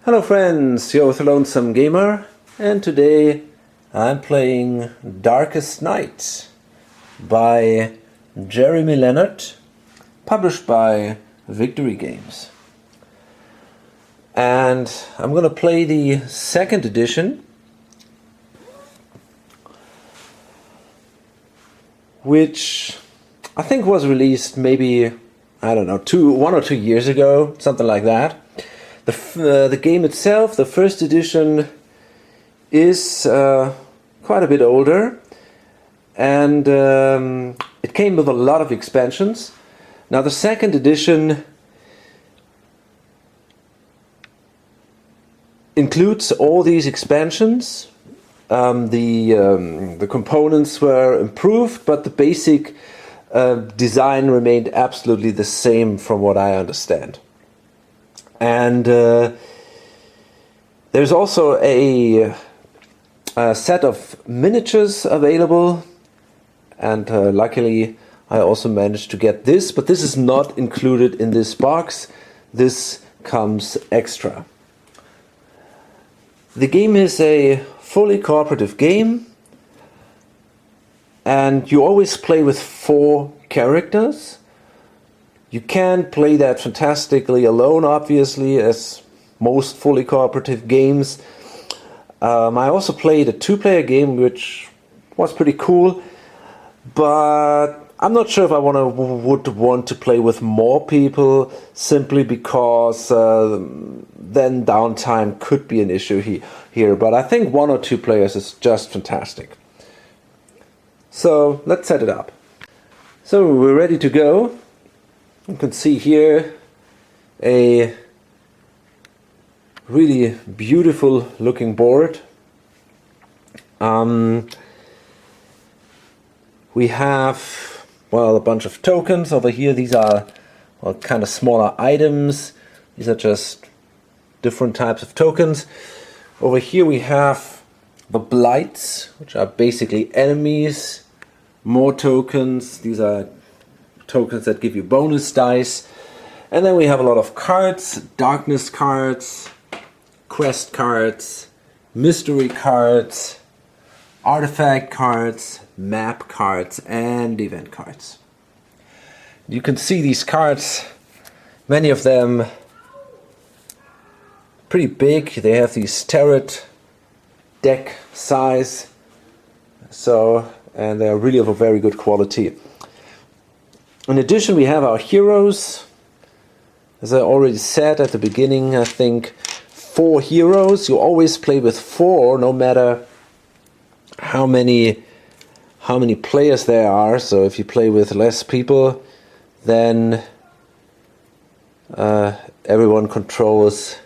Hello friends, you're with the Lonesome Gamer, and today I'm playing Darkest Night by Jeremy Leonard, published by Victory Games. And I'm going to play the second edition, which I think was released maybe, I don't know, 1 or 2 years ago, something like that. The game itself, the first edition, is quite a bit older, and it came with a lot of expansions. Now the second edition includes all these expansions. The components were improved, but the basic design remained absolutely the same from what I understand. And there's also a set of miniatures available, and luckily I also managed to get this, but this is not included in this box. This comes extra. The game is a fully cooperative game, and you always play with 4 characters. You can play that fantastically alone, obviously, as most fully cooperative games. I also played a 2-player game, which was pretty cool, but I'm not sure if I would want to play with more people, simply because then downtime could be an issue here. But I think 1 or 2 players is just fantastic. So let's set it up. So we're ready to go. You can see here a really beautiful looking board. We have, well, a bunch of tokens over here. These are, well, kind of smaller items. These are just different types of tokens. Over here we have the blights, which are basically enemies. More tokens. These are tokens that give you bonus dice. And then we have a lot of cards, darkness cards, quest cards, mystery cards, artifact cards, map cards, and event cards. You can see these cards, many of them pretty big. They have these tarot deck size, and they are really of a very good quality. In addition, we have our heroes. As I already said at the beginning, I think 4 heroes. You always play with 4, no matter how many players there are. So if you play with less people, then everyone controls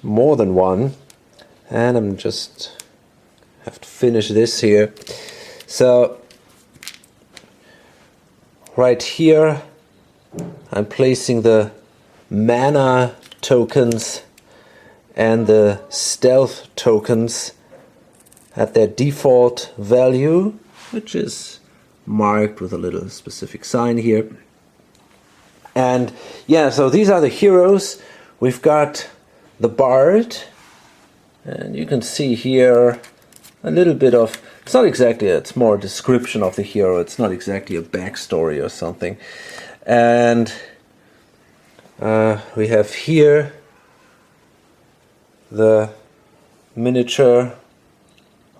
more than one. And I'm just have to finish this here. So right here I'm placing the mana tokens and the stealth tokens at their default value, which is marked with a little specific sign here. And yeah, so these are the heroes. We've got the bard, and you can see here a little bit of, it's not exactly, it's more a description of the hero, it's not exactly a backstory or something. And we have here the miniature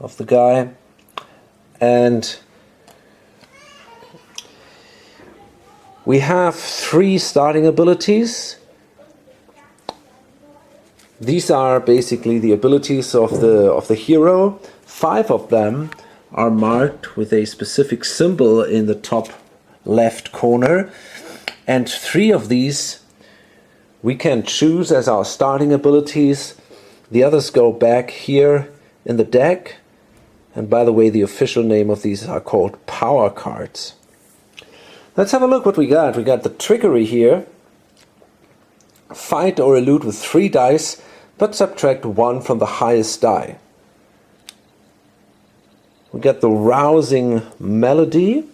of the guy, and we have 3 starting abilities. These are basically the abilities of the hero. 5 of them are marked with a specific symbol in the top left corner, and 3 of these we can choose as our starting abilities. The others go back here in the deck, and by the way, the official name of these are called power cards. Let's have a look what we got. We got the trickery here. Fight or elude with 3 dice, but subtract 1 from the highest die. We got the rousing melody,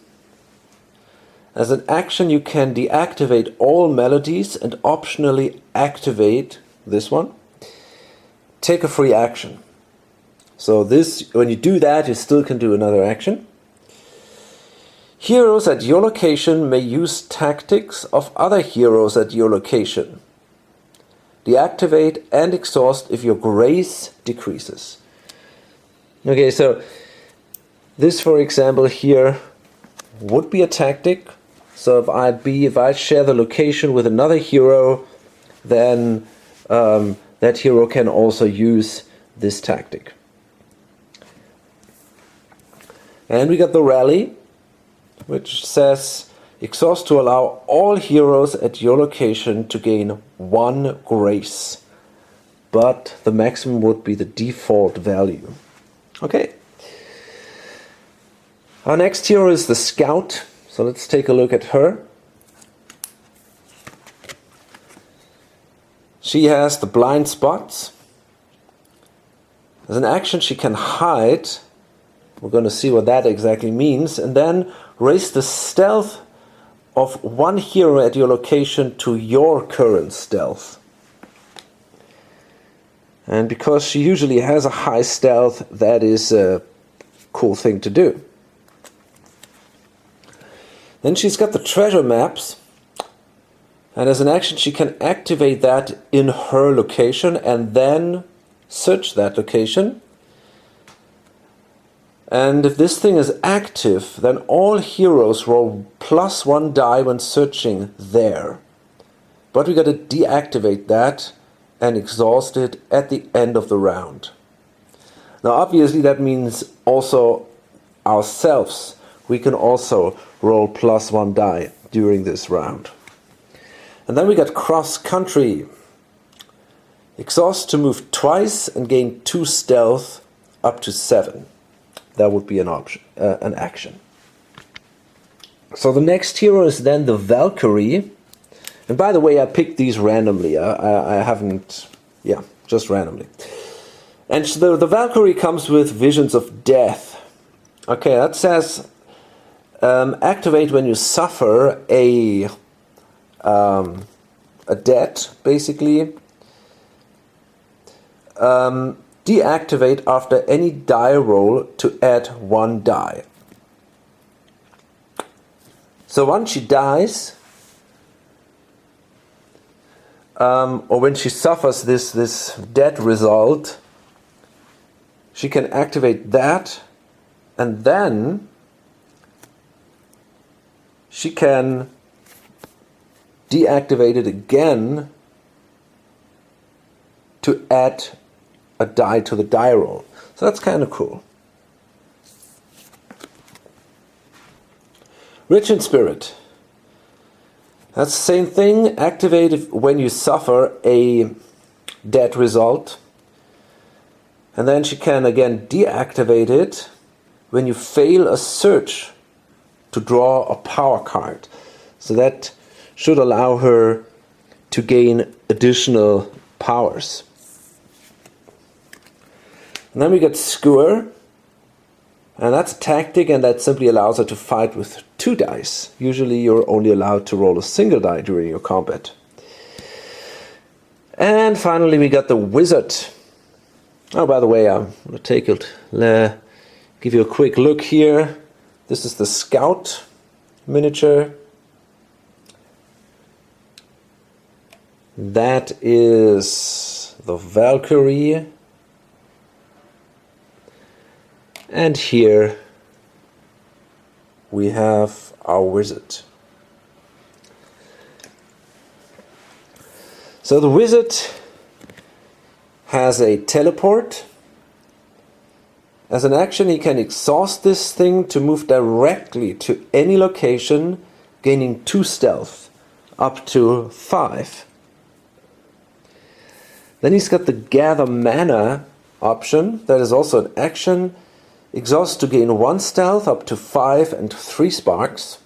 As an action, you can deactivate all melodies and optionally activate this one. Take a free action. So this, when you do that, you still can do another action. Heroes at your location may use tactics of other heroes at your location. Deactivate and exhaust if your grace decreases. Okay, so this, for example, here would be a tactic. So if I share the location with another hero, then that hero can also use this tactic. And we got the rally, which says exhaust to allow all heroes at your location to gain 1 grace, but the maximum would be the default value. Okay. Our next hero is the Scout, so let's take a look at her. She has the blind spots. As an action, she can hide. We're going to see what that exactly means, and then raise the stealth of 1 hero at your location to your current stealth. And because she usually has a high stealth, that is a cool thing to do. Then she's got the treasure maps, and as an action she can activate that in her location and then search that location. And if this thing is active, then all heroes roll +1 die when searching there. But we got to deactivate that and exhaust it at the end of the round. Now obviously that means also ourselves. We can also roll +1 die during this round. And then we got cross country. Exhaust to move twice and gain 2 stealth up to 7. That would be an option, an action. So the next hero is then the Valkyrie. And by the way, I picked these randomly. I haven't, yeah, just randomly. And the Valkyrie comes with Visions of Death. Okay, that says activate when you suffer a debt, basically. Deactivate after any die roll to add 1 die. So once she dies, or when she suffers this debt result, she can activate that, and then she can deactivate it again to add a die to the die roll. So that's kind of cool. Rich in Spirit. That's the same thing. Activate when you suffer a dead result. And then she can again deactivate it when you fail a search to draw a power card. So that should allow her to gain additional powers. And then we get Skewer, and that's a tactic, and that simply allows her to fight with 2 dice. Usually you're only allowed to roll a single die during your combat. And finally we got the Wizard. Oh, by the way, I'm going to give you a quick look here. This is the Scout miniature. That is the Valkyrie. And here we have our Wizard. So the Wizard has a teleport. As an action, he can exhaust this thing to move directly to any location, gaining 2 stealth, up to 5. Then he's got the Gather Mana option. That is also an action. Exhaust to gain 1 stealth, up to 5 and 3 sparks.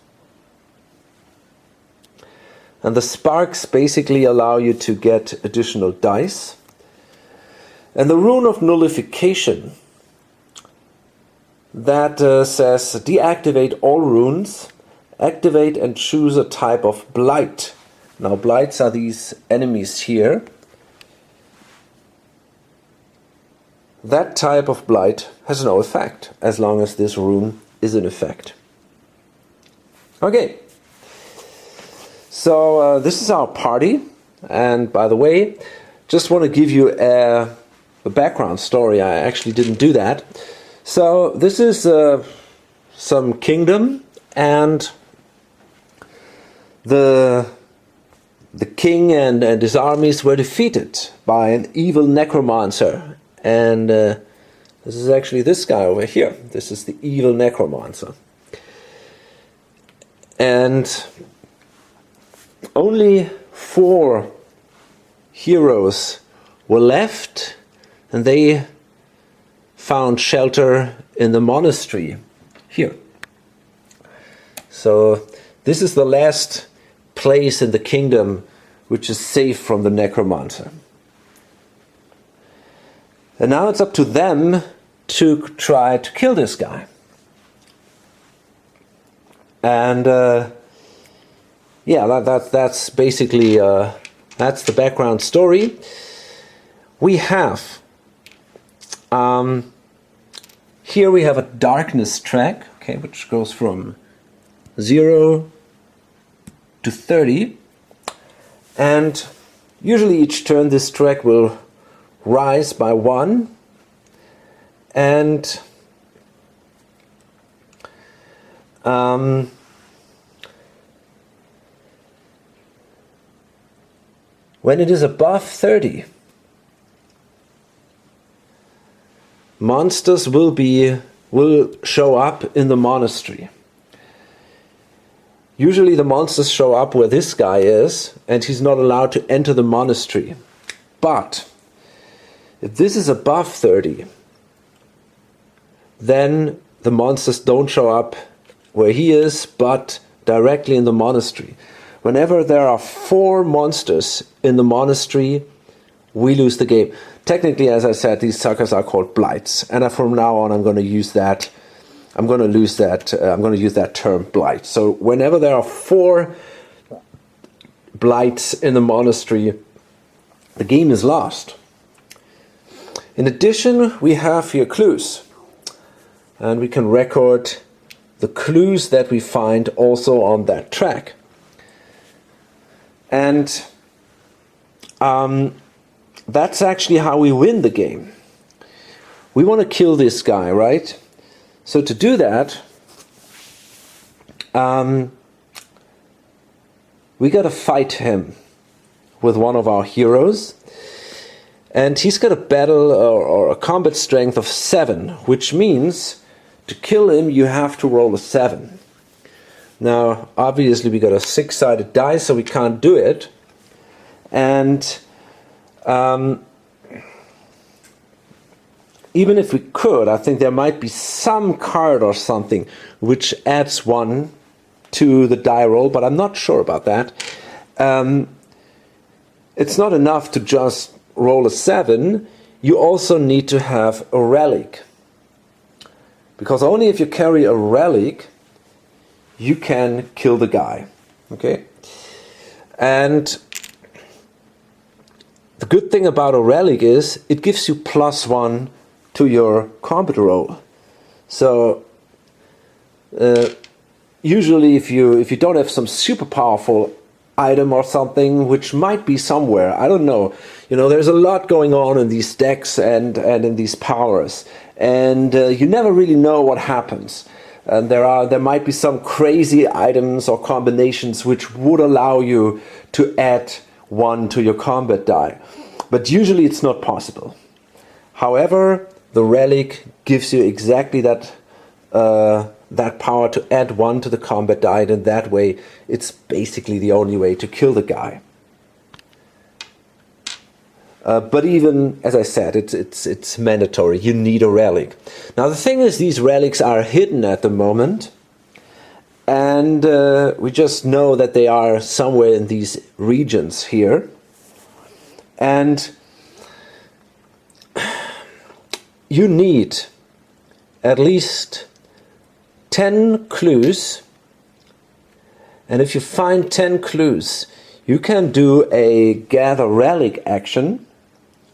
And the sparks basically allow you to get additional dice. And the Rune of Nullification. That says deactivate all runes Activate and choose a type of blight. Now blights are these enemies here. That type of blight has no effect as long as this rune is in effect. Okay, so this is our party, and by the way, just want to give you a background story. I actually didn't do that. So this is some kingdom, and the king and his armies were defeated by an evil necromancer. And this is actually this guy over here. This is the evil necromancer. And only 4 heroes were left, and they found shelter in the monastery here. So this is the last place in the kingdom which is safe from the necromancer. And now it's up to them to try to kill this guy. And yeah, that's basically that's the background story. We have here we have a darkness track, okay, which goes from 0 to 30, and usually each turn this track will rise by 1, and when it is above 30, monsters will show up in the monastery. Usually the monsters show up where this guy is, and he's not allowed to enter the monastery. But if this is above 30, then the monsters don't show up where he is, but directly in the monastery. Whenever there are 4 monsters in the monastery, we lose the game. Technically, as I said, these suckers are called blights, and from now on I'm going to use that. I'm going to use that term blight. So whenever there are 4 blights in the monastery, the game is lost. In addition, we have here clues, and we can record the clues that we find also on that track. And that's actually how we win the game. We want to kill this guy, right? So to do that, we got to fight him with one of our heroes. And he's got a battle or a combat strength of 7, which means to kill him you have to roll a 7. Now obviously we got a 6-sided die, so we can't do it. And even if we could, I think there might be some card or something which adds 1 to the die roll, but I'm not sure about that. It's not enough to just roll a 7, you also need to have a relic. Because only if you carry a relic, you can kill the guy. Okay? And the good thing about a relic is it gives you +1 to your combat roll. So usually if you don't have some super powerful item or something, which might be somewhere, I don't know. You know, there's a lot going on in these decks and in these powers, and you never really know what happens. And there might be some crazy items or combinations which would allow you to add 1 to your combat die, but usually it's not possible. However, the relic gives you exactly that power to add 1 to the combat die, and that way it's basically the only way to kill the guy. But even, as I said, it's mandatory. You need a relic. Now the thing is, these relics are hidden at the moment, and we just know that they are somewhere in these regions here. And you need at least 10 clues And if you find 10 clues, you can do a gather relic action,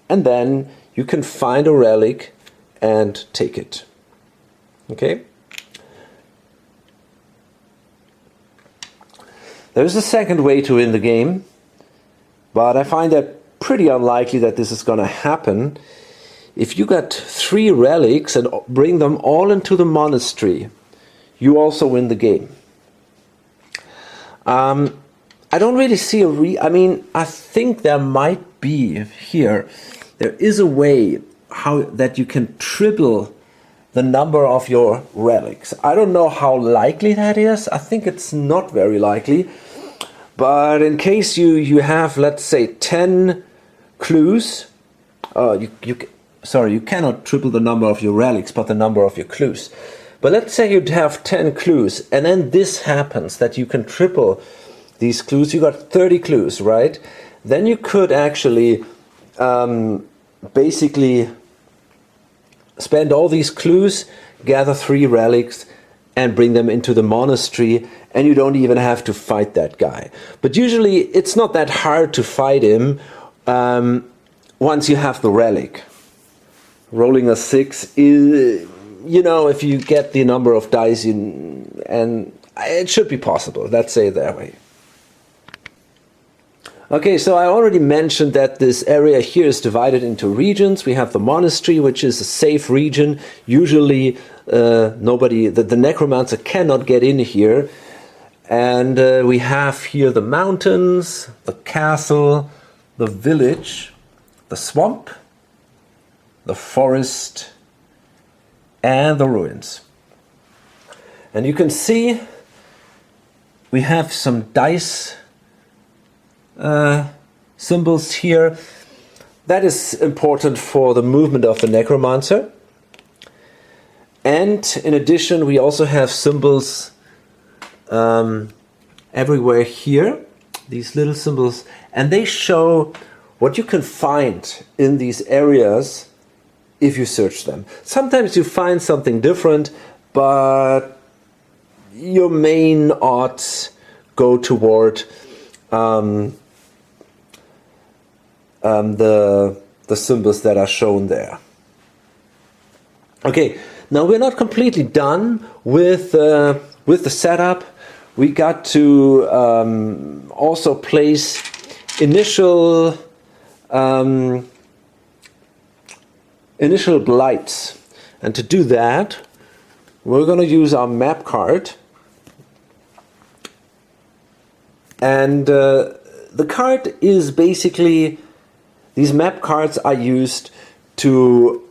and then you can find a relic and take it. Okay? There's a second way to win the game, but I find that pretty unlikely that this is going to happen. If you got 3 relics and bring them all into the monastery, you also win the game. I don't really see I mean, I think there might be here. There is a way how that you can triple the number of your relics. I don't know how likely that is. I think it's not very likely. But in case you have, let's say, 10 clues, you cannot triple the number of your relics, but the number of your clues. But let's say you'd have 10 clues, and then this happens, that you can triple these clues. You got 30 clues, right? Then you could actually basically spend all these clues, gather 3 relics, and bring them into the monastery, and you don't even have to fight that guy. But usually it's not that hard to fight him once you have the relic. Rolling a 6 is, you know, if you get the number of dice, and it should be possible, let's say it that way. Okay, so I already mentioned that this area here is divided into regions. We have the monastery, which is a safe region. Usually the Necromancer cannot get in here. And we have here the mountains, the castle, the village, the swamp, the forest, and the ruins. And you can see we have some dice symbols here. That is important for the movement of the Necromancer. And in addition, we also have symbols everywhere here, these little symbols, and they show what you can find in these areas if you search them. Sometimes you find something different, but your main odds go toward the symbols that are shown there. Okay, now we're not completely done with the setup. We got to also place initial blights, and to do that we're going to use our map card, and the card is basically, these map cards are used to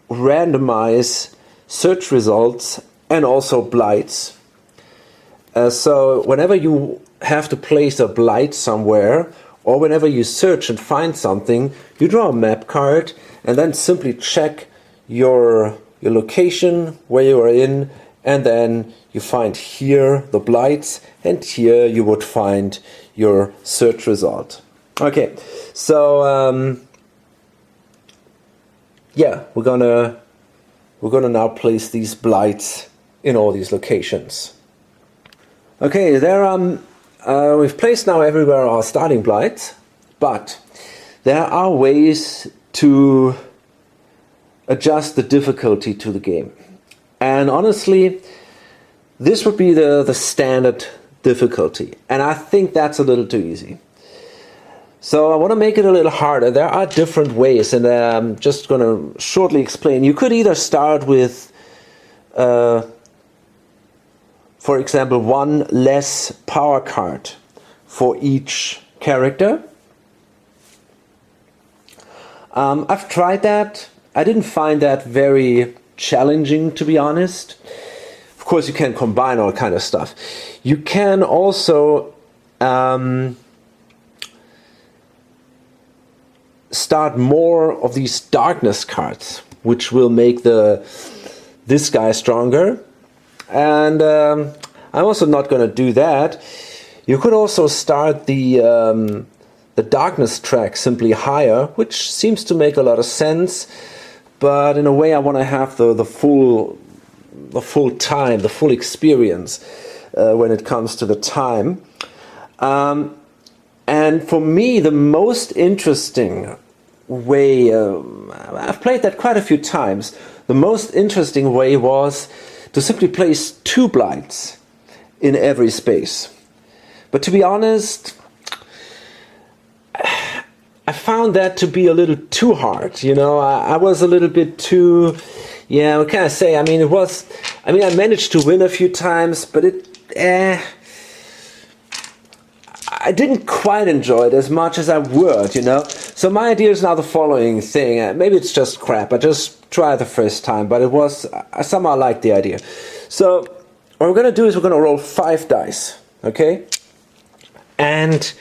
randomize search results and also blights. So whenever you have to place a blight somewhere, or whenever you search and find something, you draw a map card and then simply check your location, where you are in, and then you find here the blights, and here you would find your search result. Okay, so yeah, we're gonna now place these blights in all these locations. Okay, we've placed now everywhere our starting blights, but there are ways to adjust the difficulty to the game. And honestly, this would be the standard difficulty, and I think that's a little too easy. So I want to make it a little harder. There are different ways, and I'm just going to shortly explain. You could either start with, for example, 1 less power card for each character. I've tried that. I didn't find that very challenging, to be honest. Of course, you can combine all kind of stuff. You can also start more of these darkness cards, which will make this guy stronger. And I'm also not going to do that. You could also start the darkness track simply higher, which seems to make a lot of sense. But in a way, I want to have the full time, the full experience. when it comes to the time. And for me, the most interesting way, I've played that quite a few times, the most interesting way was to simply place 2 blights in every space. But to be honest, I found that to be a little too hard. You know, I was a little bit too, yeah, what can I say? I mean, I managed to win a few times, but I didn't quite enjoy it as much as I would, you know. So my idea is now the following thing. Maybe it's just crap. I just tried the first time, but I somehow liked the idea. So what we're going to do is we're going to roll 5 dice, okay? And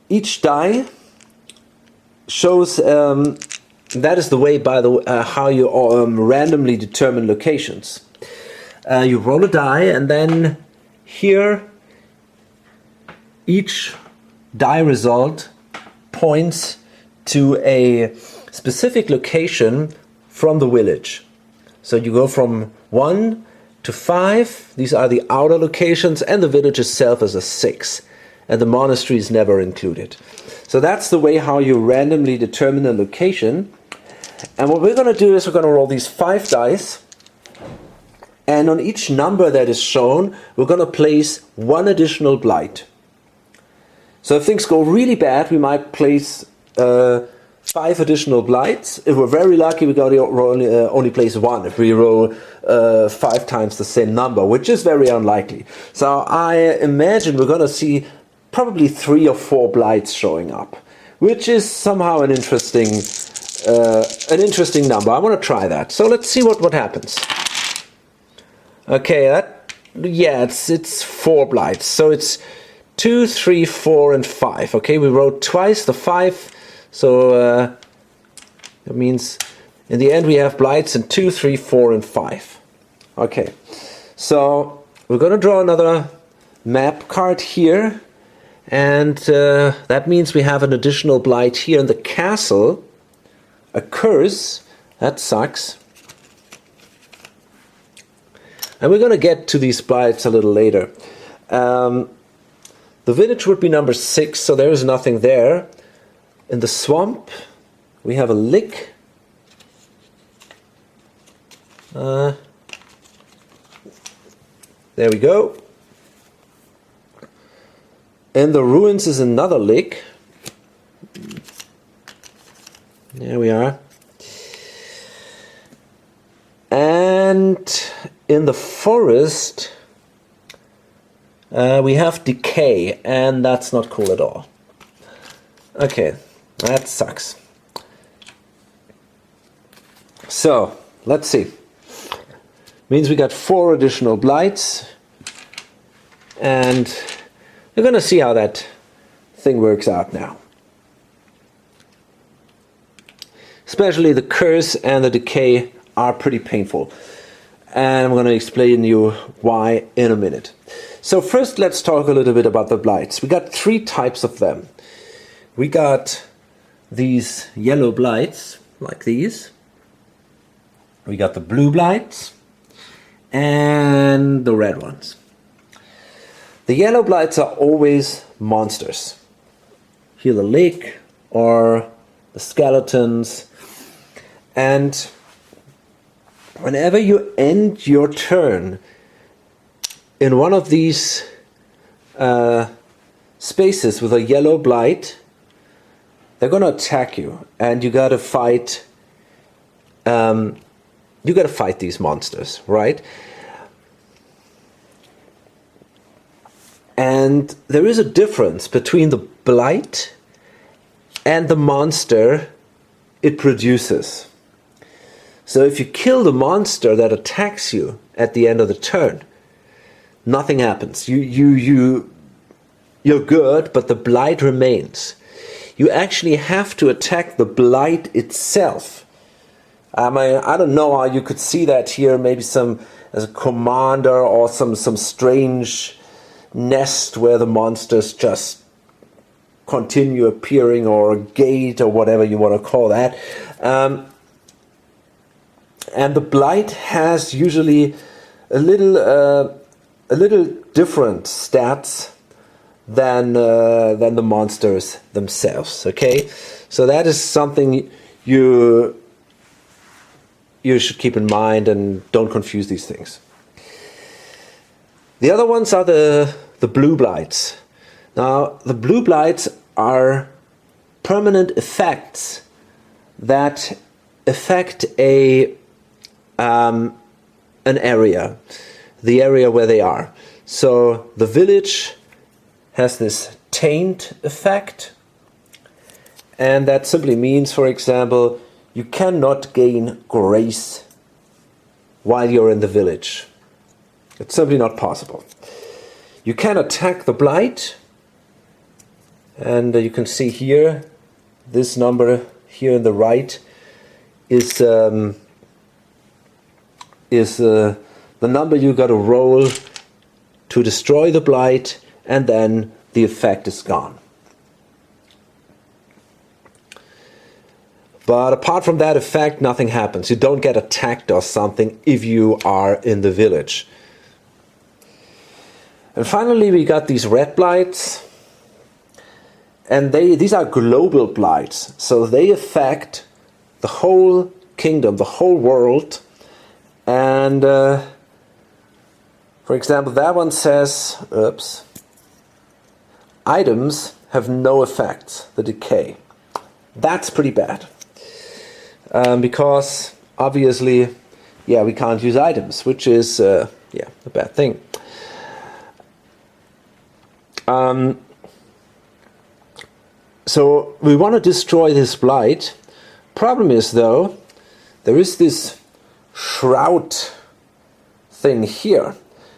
each die shows, that is the way, by the way, how you randomly determine locations. You roll a die, and then here each die result points to a specific location from the village. So you go from 1 to 5, these are the outer locations, and the village itself is a 6. And the monastery is never included. So that's the way how you randomly determine a location. And what we're going to do is we're going to roll these 5 dice. And on each number that is shown, we're going to place 1 additional blight. So if things go really bad, we might place 5 additional blights. If we're very lucky, we're going to only place 1 if we roll 5 times the same number, which is very unlikely. So I imagine we're going to see probably 3 or 4 blights showing up, which is somehow an interesting number. I want to try that. So let's see what happens. Okay, it's 4 blights. So it's 2, 3, 4, and 5. Okay, we wrote twice the 5, so that means in the end we have blights in 2, 3, 4, and 5. Okay, so we're going to draw another map card here, and that means we have an additional blight here in the castle, a curse. That sucks. And we're going to get to these blights a little later. The village would be number 6, so there is nothing there. In the swamp, we have a lick. There we go. In the ruins is another lick. There we are. And in the forest, we have decay, and that's not cool at all. Okay, that sucks. So, let's see. Means we got 4 additional blights, and we're going to see how that thing works out now. Especially the curse and the decay are pretty painful. And I'm going to explain to you why in a minute. So first let's talk a little bit about the blights. We got 3 types of them. We got these yellow blights, like these. We got the blue blights and the red ones. The yellow blights are always monsters. Here the lake or the skeletons. And whenever you end your turn in one of these spaces with a yellow blight, they're going to attack you, and you got to fight. These monsters, right? And there is a difference between the blight and the monster it produces. So if you kill the monster that attacks you at the end of the turn, nothing happens. You're good, but the blight remains. You actually have to attack the blight itself. I mean, I don't know how you could see that here. Maybe some as a commander or some strange nest where the monsters just continue appearing, or a gate, or whatever you want to call that. And the blight has usually a little different stats than the monsters themselves. Okay, so that is something you should keep in mind, and don't confuse these things. The other ones are the blue blights. Now, the blue blights are permanent effects that affect an area, the area where they are. So the village has this taint effect, and that simply means, for example, you cannot gain grace while you're in the village. It's simply not possible. You can attack the blight, and you can see here, this number here on the right is the number you got to roll to destroy the blight, and then the effect is gone. But apart from that effect, nothing happens. You don't get attacked or something if you are in the village. And finally, we got these red blights, and these are global blights, so they affect the whole kingdom, the whole world. And for example, that one says, items have no effects, the decay. That's pretty bad, because obviously, we can't use items, which is a bad thing. So we want to destroy this blight. Problem is, though, there is this shroud thing here,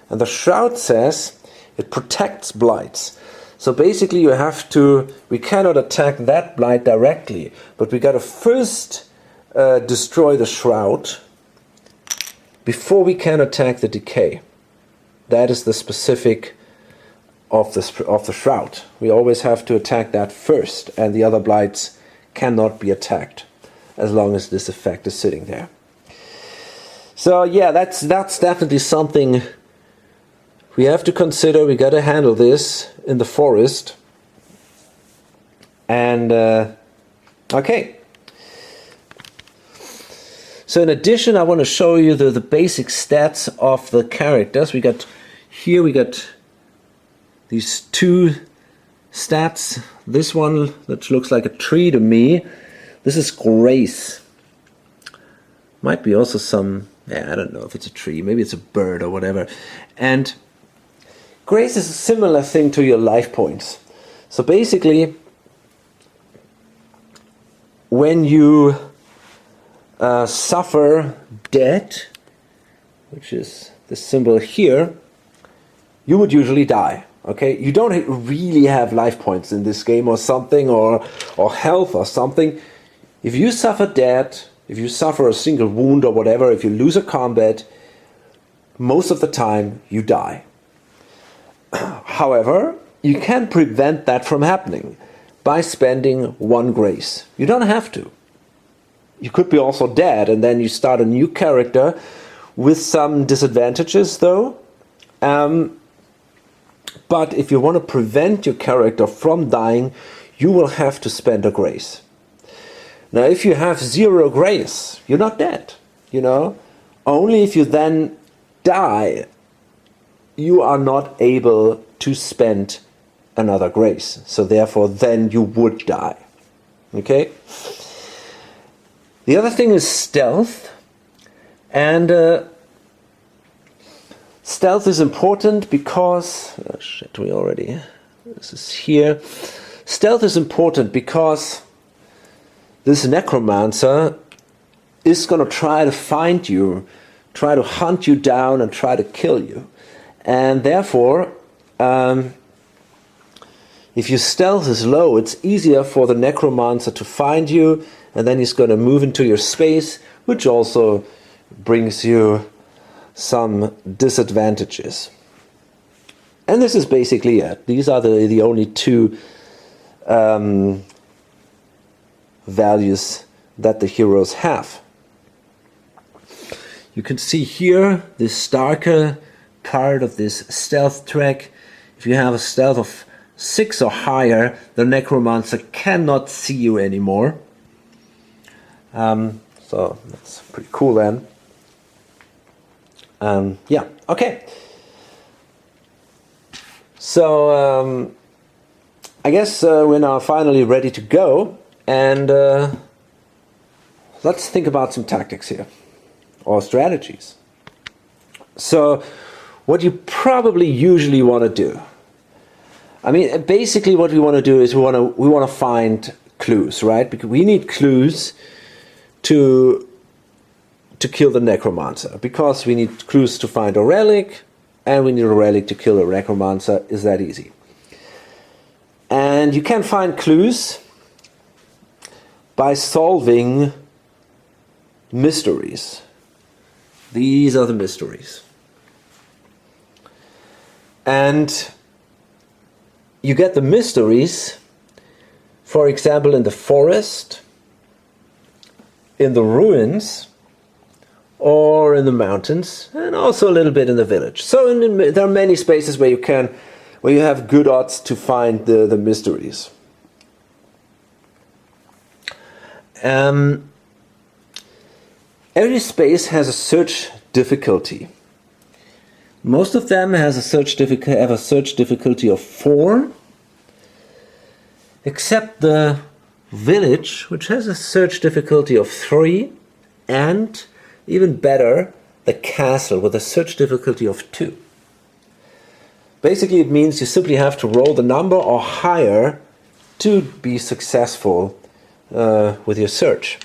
and the shroud says it protects blights. So basically we cannot attack that blight directly, but we got to first destroy the shroud before we can attack the decay. That is the specific of the shroud. We always have to attack that first, and the other blights cannot be attacked as long as this effect is sitting there. So yeah, that's definitely something we have to consider. We got to handle this in the forest. And okay. So in addition, I want to show you the basic stats of the characters. We got these two stats. This one, that looks like a tree to me, this is grace. Might be also some, I don't know if it's a tree, maybe it's a bird or whatever. And grace is a similar thing to your life points. So basically, when you suffer death, which is the symbol here, you would usually die. Okay, you don't really have life points in this game or something, or health or something. If you suffer death, if you suffer a single wound or whatever, if you lose a combat, most of the time you die. However, you can prevent that from happening by spending 1 grace. You don't have to. You could be also dead, and then you start a new character with some disadvantages, though. But if you want to prevent your character from dying, you will have to spend a grace. Now, if you have 0 grace, you're not dead, Only if you then die, you are not able to spend another grace. So therefore, then you would die. Okay? The other thing is stealth. And stealth is important because... This is here. Stealth is important because this Necromancer is going to try to find you, try to hunt you down and try to kill you. And therefore, if your stealth is low, it's easier for the Necromancer to find you, and then he's going to move into your space, which also brings you some disadvantages. And this is basically it. These are the only 2 values that the heroes have. You can see here this darker part of this stealth track. If you have a stealth of 6 or higher, the Necromancer cannot see you anymore. So that's pretty cool then. Yeah, okay. So I guess we're now finally ready to go, and let's think about some tactics here, or strategies. So what you probably usually want to do, I mean, basically what we want to do is we want to find clues, right? Because we need clues to kill the Necromancer, because we need clues to find a relic, and we need a relic to kill a Necromancer. Is that easy? And you can find clues by solving mysteries. These are the mysteries. And you get the mysteries, for example, in the forest, in the ruins, or in the mountains, and also a little bit in the village. So there are many spaces where you have good odds to find the mysteries. Every space has a search difficulty. Most of them have a search difficulty of 4, except the village, which has a search difficulty of 3, and even better, the castle with a search difficulty of 2. Basically, it means you simply have to roll the number or higher to be successful with your search.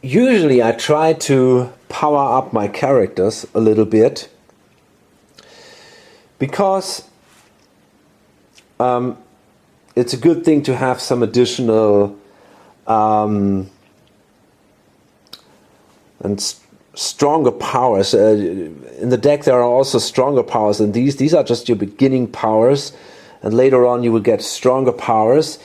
Usually I try to power up my characters a little bit, because it's a good thing to have some additional and stronger powers. In the deck there are also stronger powers than these. These are just your beginning powers, and later on you will get stronger powers,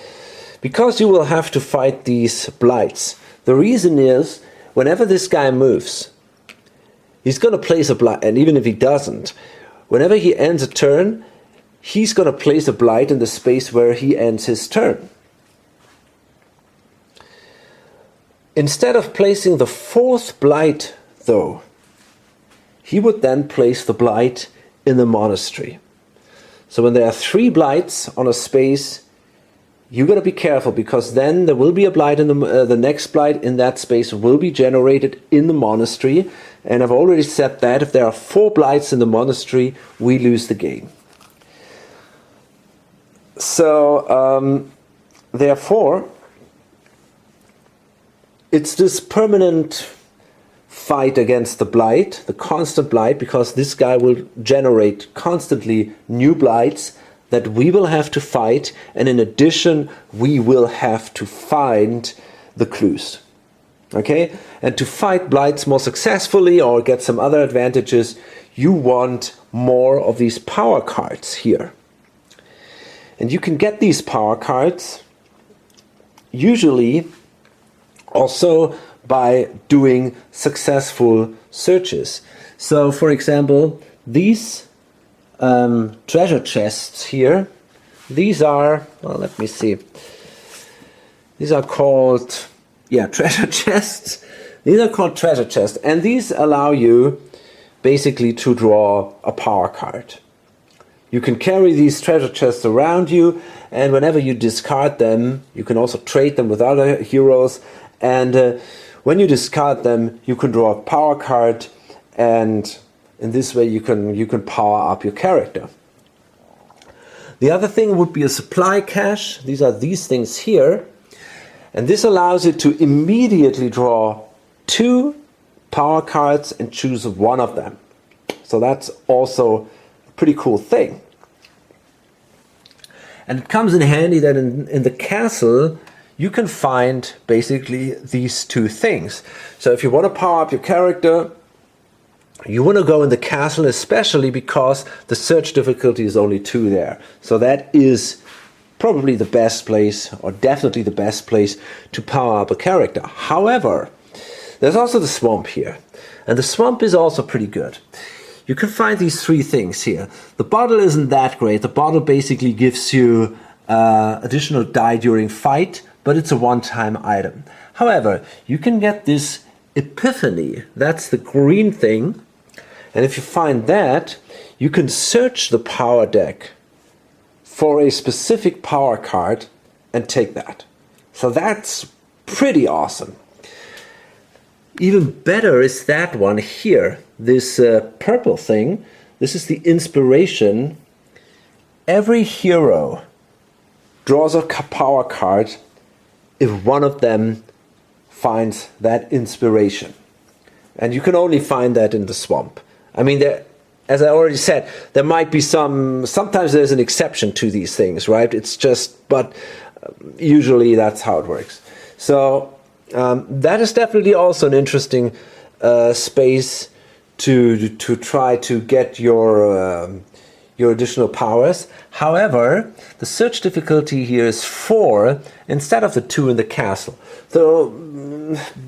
because you will have to fight these blights. The reason is, whenever this guy moves, he's going to place a blight, and even if he doesn't, whenever he ends a turn, he's going to place a blight in the space where he ends his turn. Instead of placing the 4th blight, though, he would then place the blight in the monastery. So when there are 3 blights on a space, you got to be careful, because then there will be a blight in the next blight in that space will be generated in the monastery. And I've already said that if there are 4 blights in the monastery, we lose the game. So therefore, it's this permanent fight against the blight, the constant blight, because this guy will generate constantly new blights that we will have to fight, and in addition we will have to find the clues. Okay? And to fight blights more successfully or get some other advantages, you want more of these power cards here. And you can get these power cards usually also by doing successful searches. So for example, these treasure chests here, these are, well, let me see, these are called, treasure chests. These are called treasure chests, and these allow you basically to draw a power card. You can carry these treasure chests around you, and whenever you discard them, you can also trade them with other heroes, and when you discard them, you can draw a power card, and in this way you can power up your character. The other thing would be a supply cache. These are these things here, and this allows you to immediately draw 2 power cards and choose one of them. So that's also a pretty cool thing. And it comes in handy that in the castle you can find basically these 2 things. So if you want to power up your character, you want to go in the castle, especially because the search difficulty is only 2 there. So that is probably the best place, or definitely the best place, to power up a character. However, there's also the swamp here. And the swamp is also pretty good. You can find these three things here. The bottle isn't that great. The bottle basically gives you additional die during fight, but it's a one-time item. However, you can get this epiphany. That's the green thing. And if you find that, you can search the power deck for a specific power card and take that. So that's pretty awesome. Even better is that one here, this purple thing. This is the inspiration. Every hero draws a power card if one of them finds that inspiration. And you can only find that in the swamp. I mean, as I already said, there might be sometimes there's an exception to these things, right? It's just, but usually that's how it works. So that is definitely also an interesting space to try to get your additional powers. However, the search difficulty here is 4 instead of the 2 in the castle. So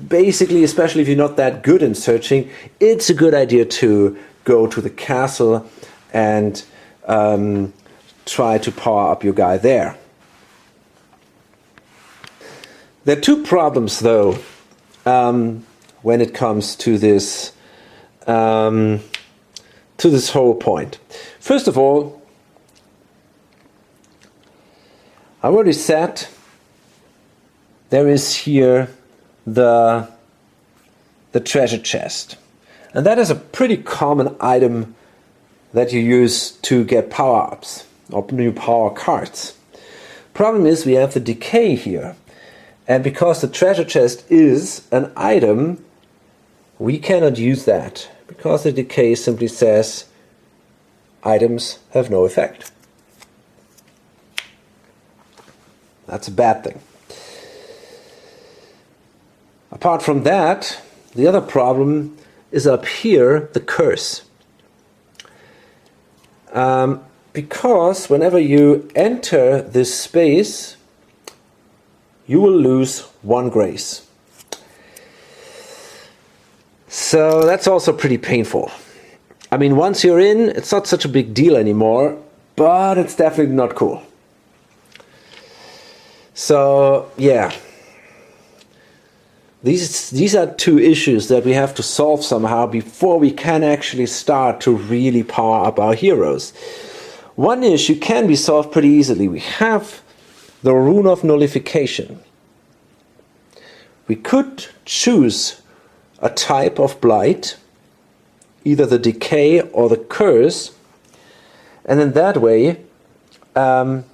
basically, especially if you're not that good in searching, it's a good idea to go to the castle and try to power up your guy there. There are 2 problems, though, when it comes to this whole point. First of all, I already said there is here the treasure chest. And that is a pretty common item that you use to get power-ups or new power cards. Problem is we have the decay here. And because the treasure chest is an item, we cannot use that. Because the decay simply says items have no effect. That's a bad thing. Apart from that, the other problem is up here, the curse. Because whenever you enter this space, you will lose 1 grace. So that's also pretty painful. I mean, once you're in, it's not such a big deal anymore, but it's definitely not cool. So, yeah. These are 2 issues that we have to solve somehow before we can actually start to really power up our heroes. One issue can be solved pretty easily. We have the rune of nullification. We could choose a type of blight, either the decay or the curse, and in that way, and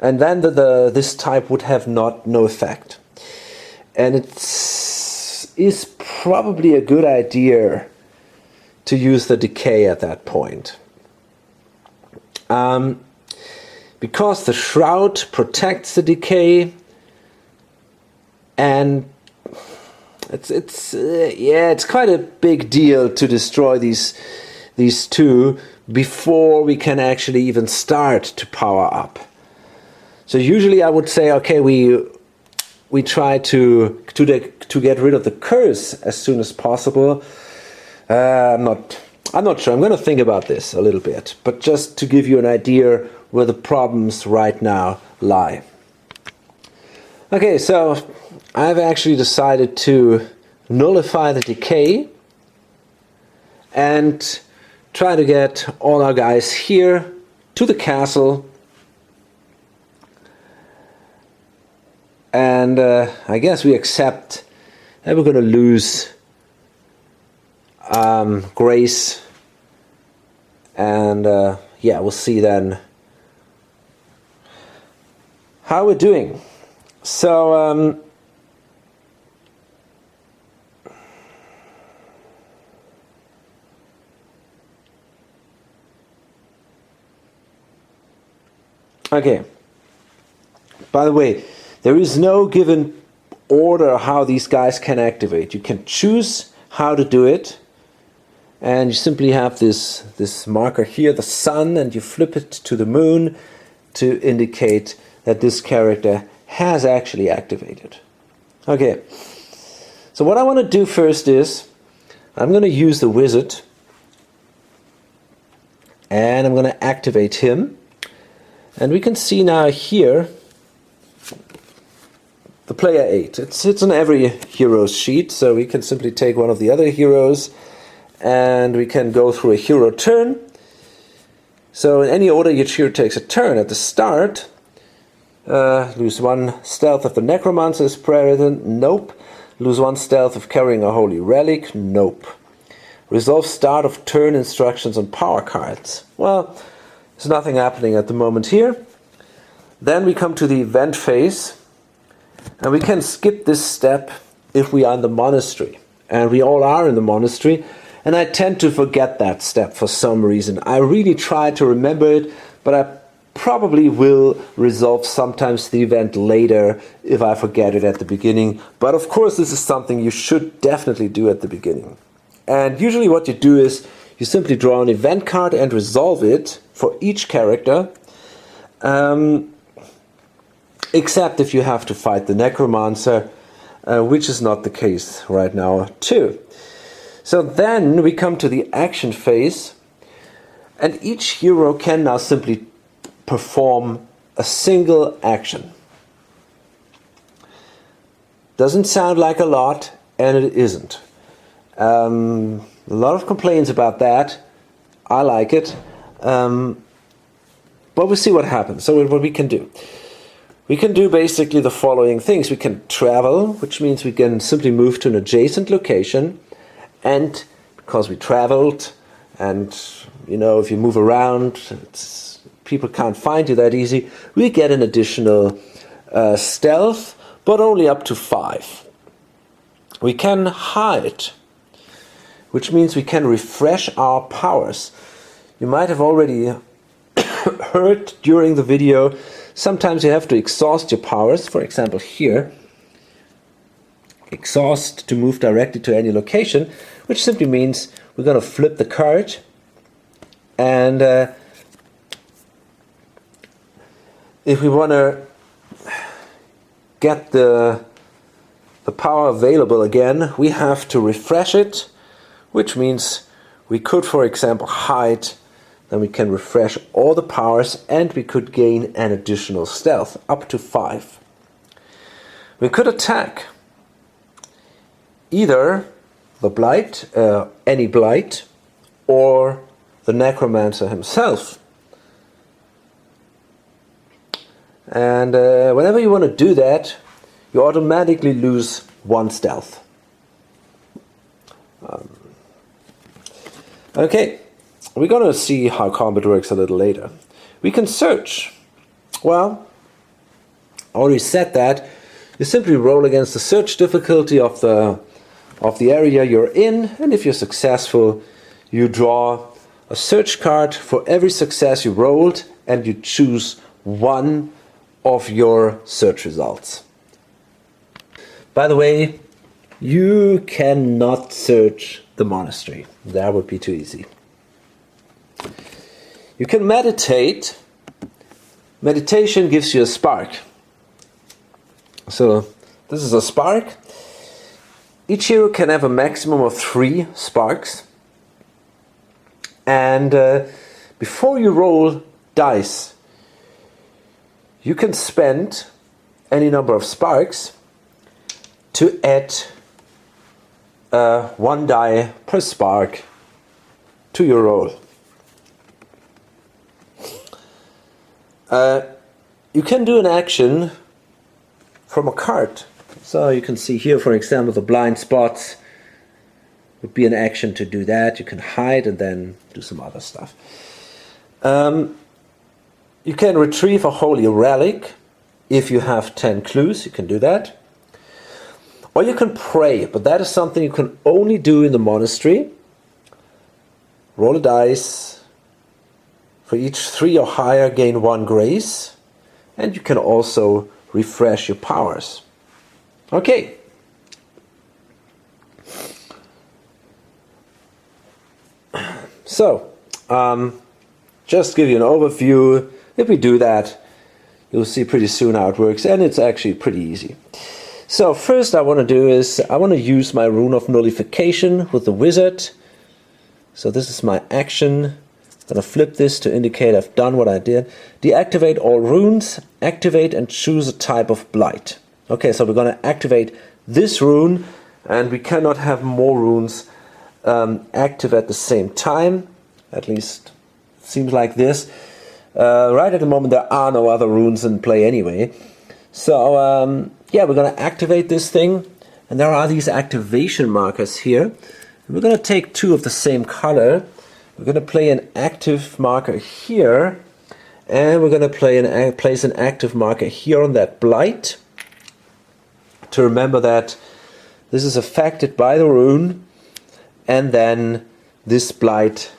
then this type would have no effect. And it is probably a good idea to use the decay at that point. Because the shroud protects the decay, and it's quite a big deal to destroy these 2 before we can actually even start to power up. So usually I would say, okay, we try to get rid of the curse as soon as possible. I'm not sure. I'm going to think about this a little bit, but just to give you an idea where the problems right now lie. Okay, so I've actually decided to nullify the decay and try to get all our guys here to the castle. And I guess we accept that we're going to lose grace. And yeah, we'll see then how we're doing. So okay. By the way, there is no given order how these guys can activate. You can choose how to do it, and you simply have this marker here, the sun, and you flip it to the moon, to indicate that this character has actually activated. Okay, so what I want to do first is I'm going to use the wizard and I'm going to activate him, and we can see now here the player 8. It sits on every hero's sheet, so we can simply take one of the other heroes and we can go through a hero turn. So in any order each hero takes a turn. At the start, lose 1 stealth of the Necromancer is present. Nope. Lose 1 stealth of carrying a holy relic. Nope. Resolve start of turn instructions on power cards. Well, there's nothing happening at the moment here. Then we come to the event phase, and we can skip this step if we are in the monastery. And we all are in the monastery, and I tend to forget that step for some reason. I really try to remember it, but I probably will resolve sometimes the event later if I forget it at the beginning. But of course this is something you should definitely do at the beginning. And usually what you do is you simply draw an event card and resolve it for each character, except if you have to fight the Necromancer, which is not the case right now too. So then we come to the action phase, and each hero can now simply perform a single action. Doesn't sound like a lot, and it isn't. A lot of complaints about that. I like it. But we'll see what happens. So what we can do. We can do basically the following things. We can travel, which means we can simply move to an adjacent location. And because we traveled, and you know, if you move around, people can't find you that easy, we get an additional stealth, but only up to 5. We can hide, which means we can refresh our powers. You might have already heard during the video, sometimes you have to exhaust your powers. For example here, exhaust to move directly to any location, which simply means we're going to flip the card, and if we want to get the power available again, we have to refresh it, which means we could, for example, hide, then we can refresh all the powers, and we could gain an additional stealth, up to 5. We could attack either the blight, any blight, or the Necromancer himself. And whenever you want to do that, you automatically lose 1 stealth. Okay, we're going to see how combat works a little later. We can search. Well, I already said that. You simply roll against the search difficulty of the area you're in, and if you're successful, you draw a search card for every success you rolled, and you choose one of your search results. By the way, you cannot search the monastery. That would be too easy. You can meditate. Meditation gives you a spark. So this is a spark. Each hero can have a maximum of 3 sparks. And before you roll dice, you can spend any number of sparks to add 1 die per spark to your roll. You can do an action from a card. So you can see here, for example, the blind spots would be an action to do that. You can hide and then do some other stuff. You can retrieve a holy relic. If you have 10 clues, you can do that. Or you can pray, but that is something you can only do in the monastery. Roll a dice. For each 3 or higher, gain 1 grace. And you can also refresh your powers. Okay. So, just give you an overview. If we do that, You'll see pretty soon how it works, and it's actually pretty easy. So first I want to do is I want to use my rune of nullification with the wizard. So this is my action. I'm going to flip this to indicate I've done what I did. Deactivate all runes, activate and choose a type of blight. Okay, so we're going to activate this rune, and we cannot have more runes active at the same time. At least seems like this. Right at the moment there are no other runes in play anyway. So yeah, we're going to activate this thing, and there are these activation markers here. We're going to take 2 of the same color. We're going to play an active marker here, and we're going to place an active marker here on that blight, to remember that this is affected by the rune, and then this blight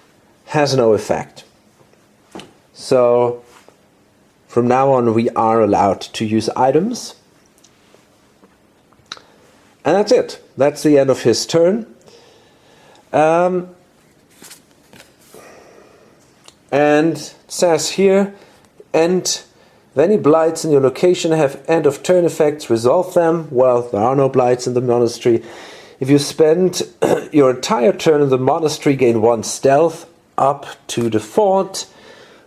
has no effect. So from now on we are allowed to use items. And that's it. That's the end of his turn. And it says here, and if any blights in your location have end of turn effects, resolve them. Well, there are no blights in the monastery. If you spend your entire turn in the monastery, gain 1 stealth up to the fort.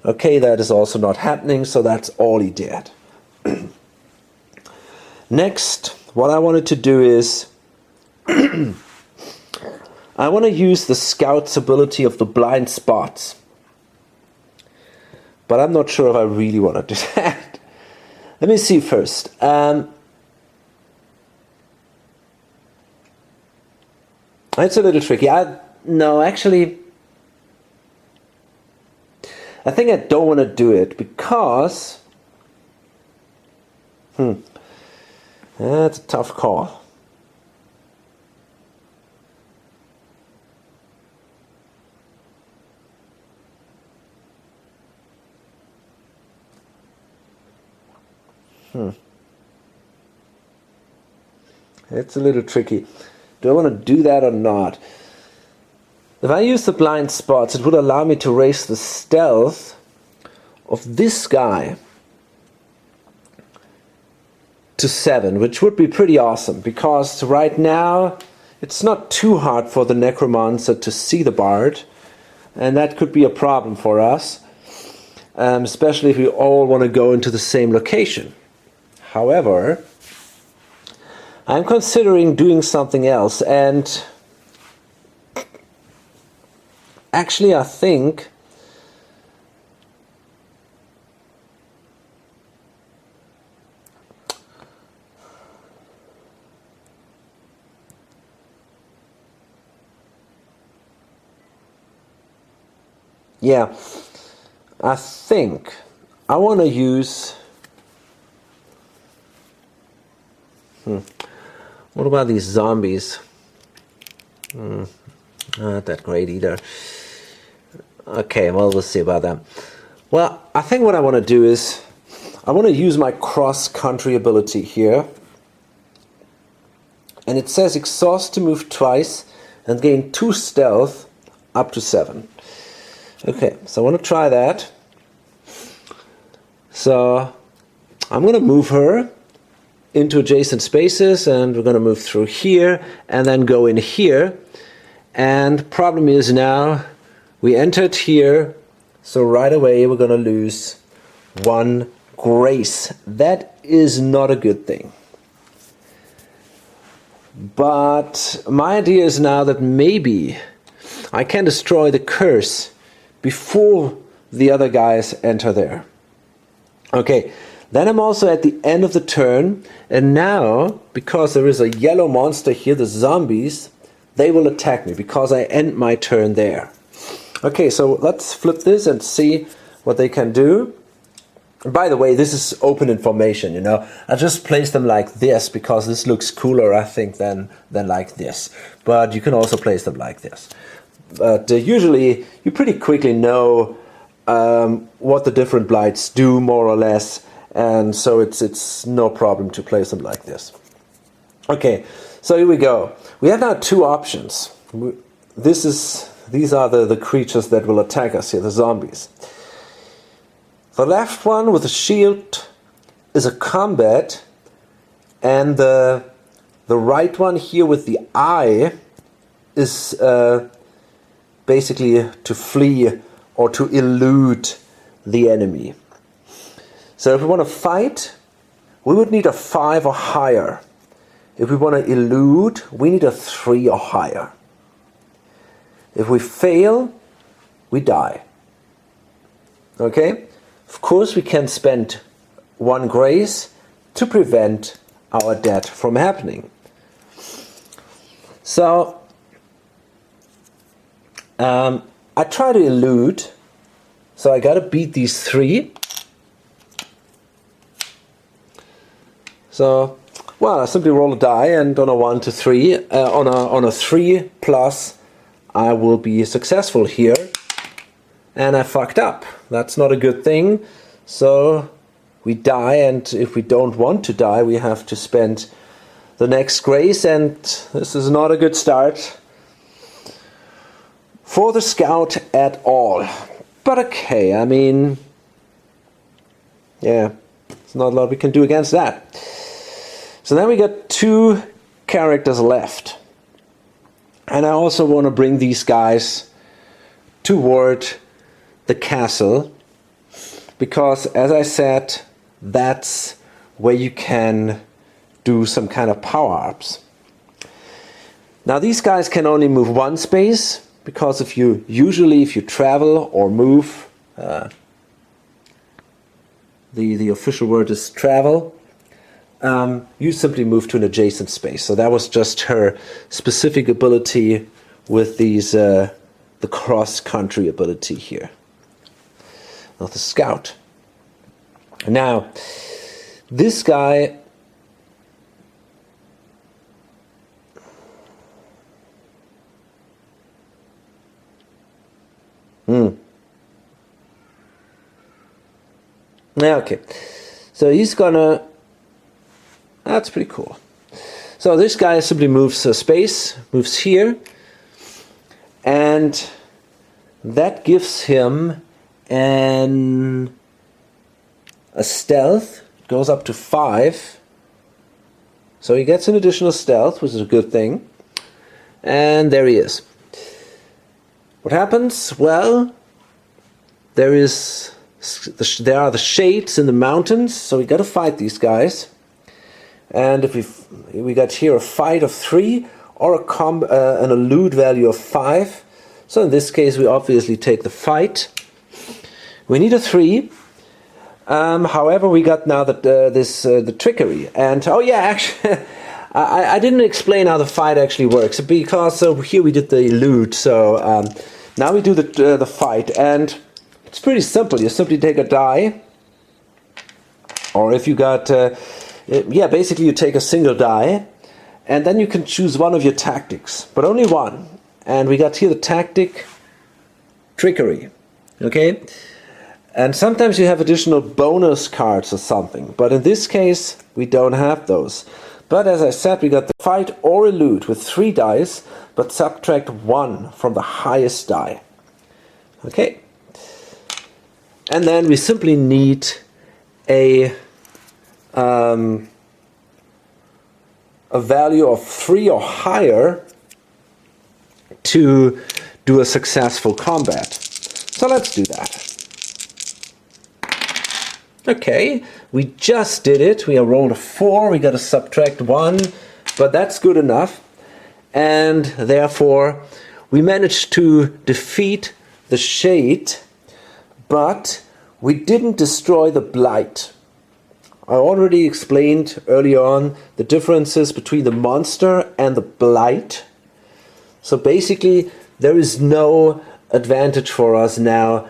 Okay, that is also not happening, so that's all he did. Next, what I wanted to do is I want to use the scout's ability of the blind spots. But I'm not sure if I really want to do that. Let me see first. It's a little tricky. No, actually, I think I don't want to do it because that's a tough call. It's a little tricky. Do I want to do that or not? If I use the blind spots, it would allow me to raise the stealth of this guy to 7, which would be pretty awesome, because right now it's not too hard for the Necromancer to see the bard, and that could be a problem for us, especially if we all want to go into the same location. However, I'm considering doing something else, and actually I think I want to use what about these zombies? Not that great either. Okay, well, we'll see about that. Well, I think what I want to do is I want to use my cross-country ability here. And it says exhaust to move twice and gain 2 stealth up to 7. Okay, so I want to try that. So I'm going to move her into adjacent spaces, and we're going to move through here and then go in here. And problem is now we entered here, so right away we're going to lose 1 grace. That is not a good thing. But my idea is now that maybe I can destroy the curse before the other guys enter there. Okay, then I'm also at the end of the turn, and now, because there is a yellow monster here, the zombies, they will attack me because I end my turn there. Okay, so let's flip this and see what they can do. By the way, this is open information, you know. I just place them like this because this looks cooler, I think, than like this. But you can also place them like this. But usually, you pretty quickly know what the different blights do, more or less. And so it's no problem to place them like this. Okay, so here we go. We have now 2 options. These are the creatures that will attack us here, the zombies. The left one with a shield is a combat, and the right one here with the eye is basically to flee or to elude the enemy. So if we want to fight, we would need a 5 or higher. If we want to elude, we need a 3 or higher. If we fail, we die. Okay? Of course, we can spend 1 grace to prevent our death from happening. So, I try to elude. So I gotta beat these 3. So, well, I simply roll a die, and on a 1 to 3, on a 3 plus, I will be successful here. And I fucked up. That's not a good thing. So we die, and if we don't want to die, we have to spend the next grace, and this is not a good start for the scout at all. But okay, I mean, yeah, there's not a lot we can do against that. So then we got 2 characters left. And I also want to bring these guys toward the castle, because as I said, that's where you can do some kind of power-ups. Now these guys can only move 1 space, because if you travel or move, the official word is travel, you simply move to an adjacent space. So that was just her specific ability with these the cross-country ability here. Not the scout. Now, this guy okay. So he's gonna... That's pretty cool. So this guy simply moves a space, moves here, and that gives him a stealth. Goes up to 5. So he gets an additional stealth, which is a good thing. And there he is. What happens? Well, there are the shades in the mountains, so we got to fight these guys. And if we got here a fight of 3 or an elude value of 5. So in this case, we obviously take the fight. We need a 3. However, we got now the trickery. And oh yeah, actually, I didn't explain how the fight actually works, because here we did the elude. So now we do the fight, and it's pretty simple. You simply take a die, or if you got basically you take a single die, and then you can choose one of your tactics, but only one. And we got here the tactic trickery. Okay. And sometimes you have additional bonus cards or something, but in this case we don't have those. But as I said, we got the fight or elude with 3 dice, but subtract 1 from the highest die. Okay. And then we simply need a value of 3 or higher to do a successful combat. So let's do that. Okay, we just did it. We rolled a 4. We got to subtract 1, but that's good enough. And therefore, we managed to defeat the shade, but we didn't destroy the blight. I already explained earlier on the differences between the monster and the blight. So basically, there is no advantage for us now,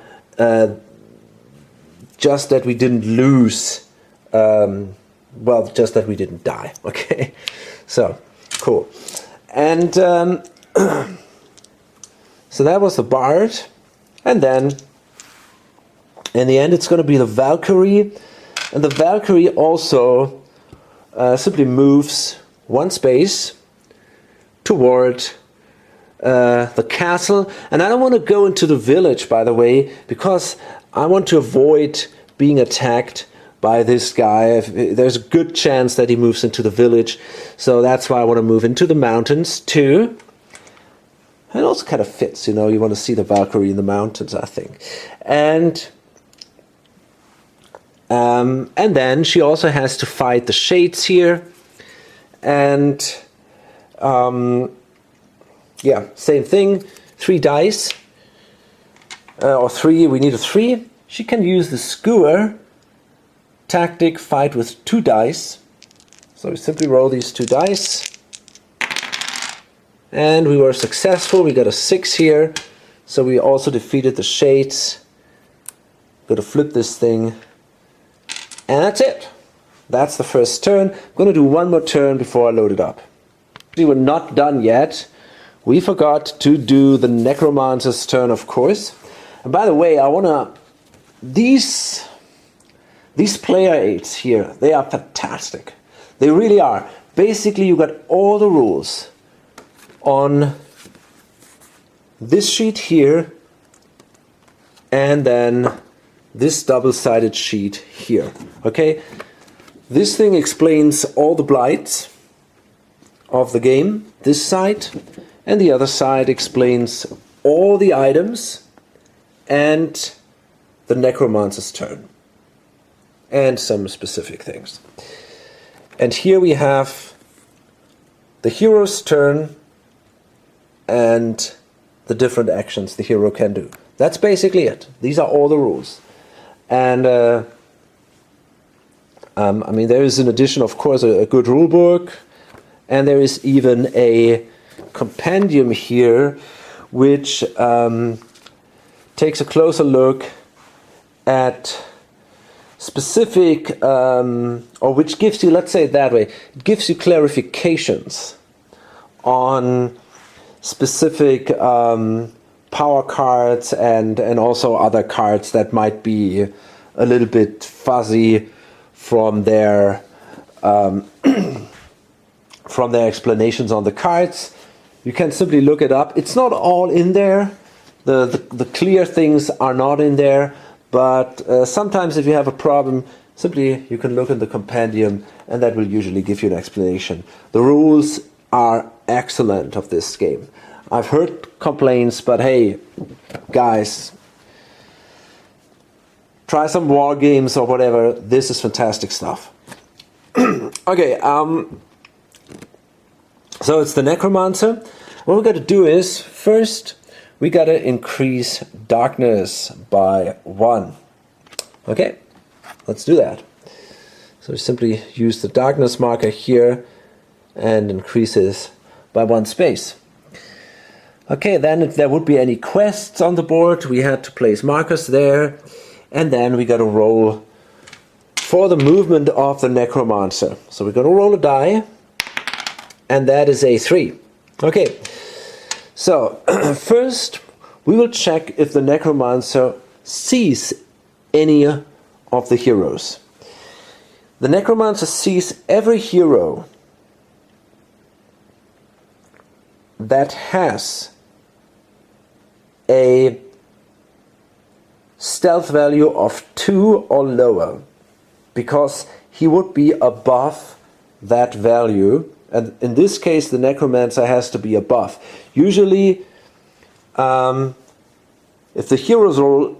just that we didn't lose, just that we didn't die. Okay, so cool. And so that was the bard, and then in the end it's going to be the Valkyrie, and the Valkyrie also simply moves 1 space toward the castle. And I don't want to go into the village, by the way, because I want to avoid being attacked by this guy. There's a good chance that he moves into the village, so that's why I want to move into the mountains too. It also kind of fits, you know, you want to see the Valkyrie in the mountains, I think. And then she also has to fight the shades here. And yeah, same thing, 3 dice. Or 3, we need a 3. She can use the skewer tactic, fight with 2 dice. So we simply roll these 2 dice. And we were successful, we got a 6 here. So we also defeated the shades. Got to flip this thing. And that's it. That's the first turn. I'm going to do one more turn before I load it up. We were not done yet. We forgot to do the Necromancer's turn, of course. And by the way, I want to... These player aids here, they are fantastic. They really are. Basically, you got all the rules on this sheet here, and then this double-sided sheet here. Okay? This thing explains all the blights of the game, this side, and the other side explains all the items and the Necromancer's turn, and some specific things. And here we have the hero's turn and the different actions the hero can do. That's basically it. These are all the rules. And I mean, there is in addition, of course, a good rule book, and there is even a compendium here which takes a closer look at specific, or which gives you, let's say it that way, it gives you clarifications on specific power cards and also other cards that might be a little bit fuzzy from their from their explanations on the cards. You can simply look it up. It's not all in there. The clear things are not in there, but sometimes if you have a problem, simply you can look in the compendium and that will usually give you an explanation. The rules are excellent of this game. I've heard complaints, but hey, guys, try some war games or whatever. This is fantastic stuff. Okay, so it's the Necromancer. What we got to do is, first, we got to increase darkness by 1. Okay, let's do that. So we simply use the darkness marker here and increases by 1 space. Okay, then if there would be any quests on the board, we had to place markers there, and then we got to roll for the movement of the Necromancer. So we're going to roll a die, and that is a 3. Okay, so first we will check if the Necromancer sees any of the heroes. The Necromancer sees every hero that has a stealth value of 2 or lower, because he would be above that value, and in this case the Necromancer has to be above. Usually if the heroes roll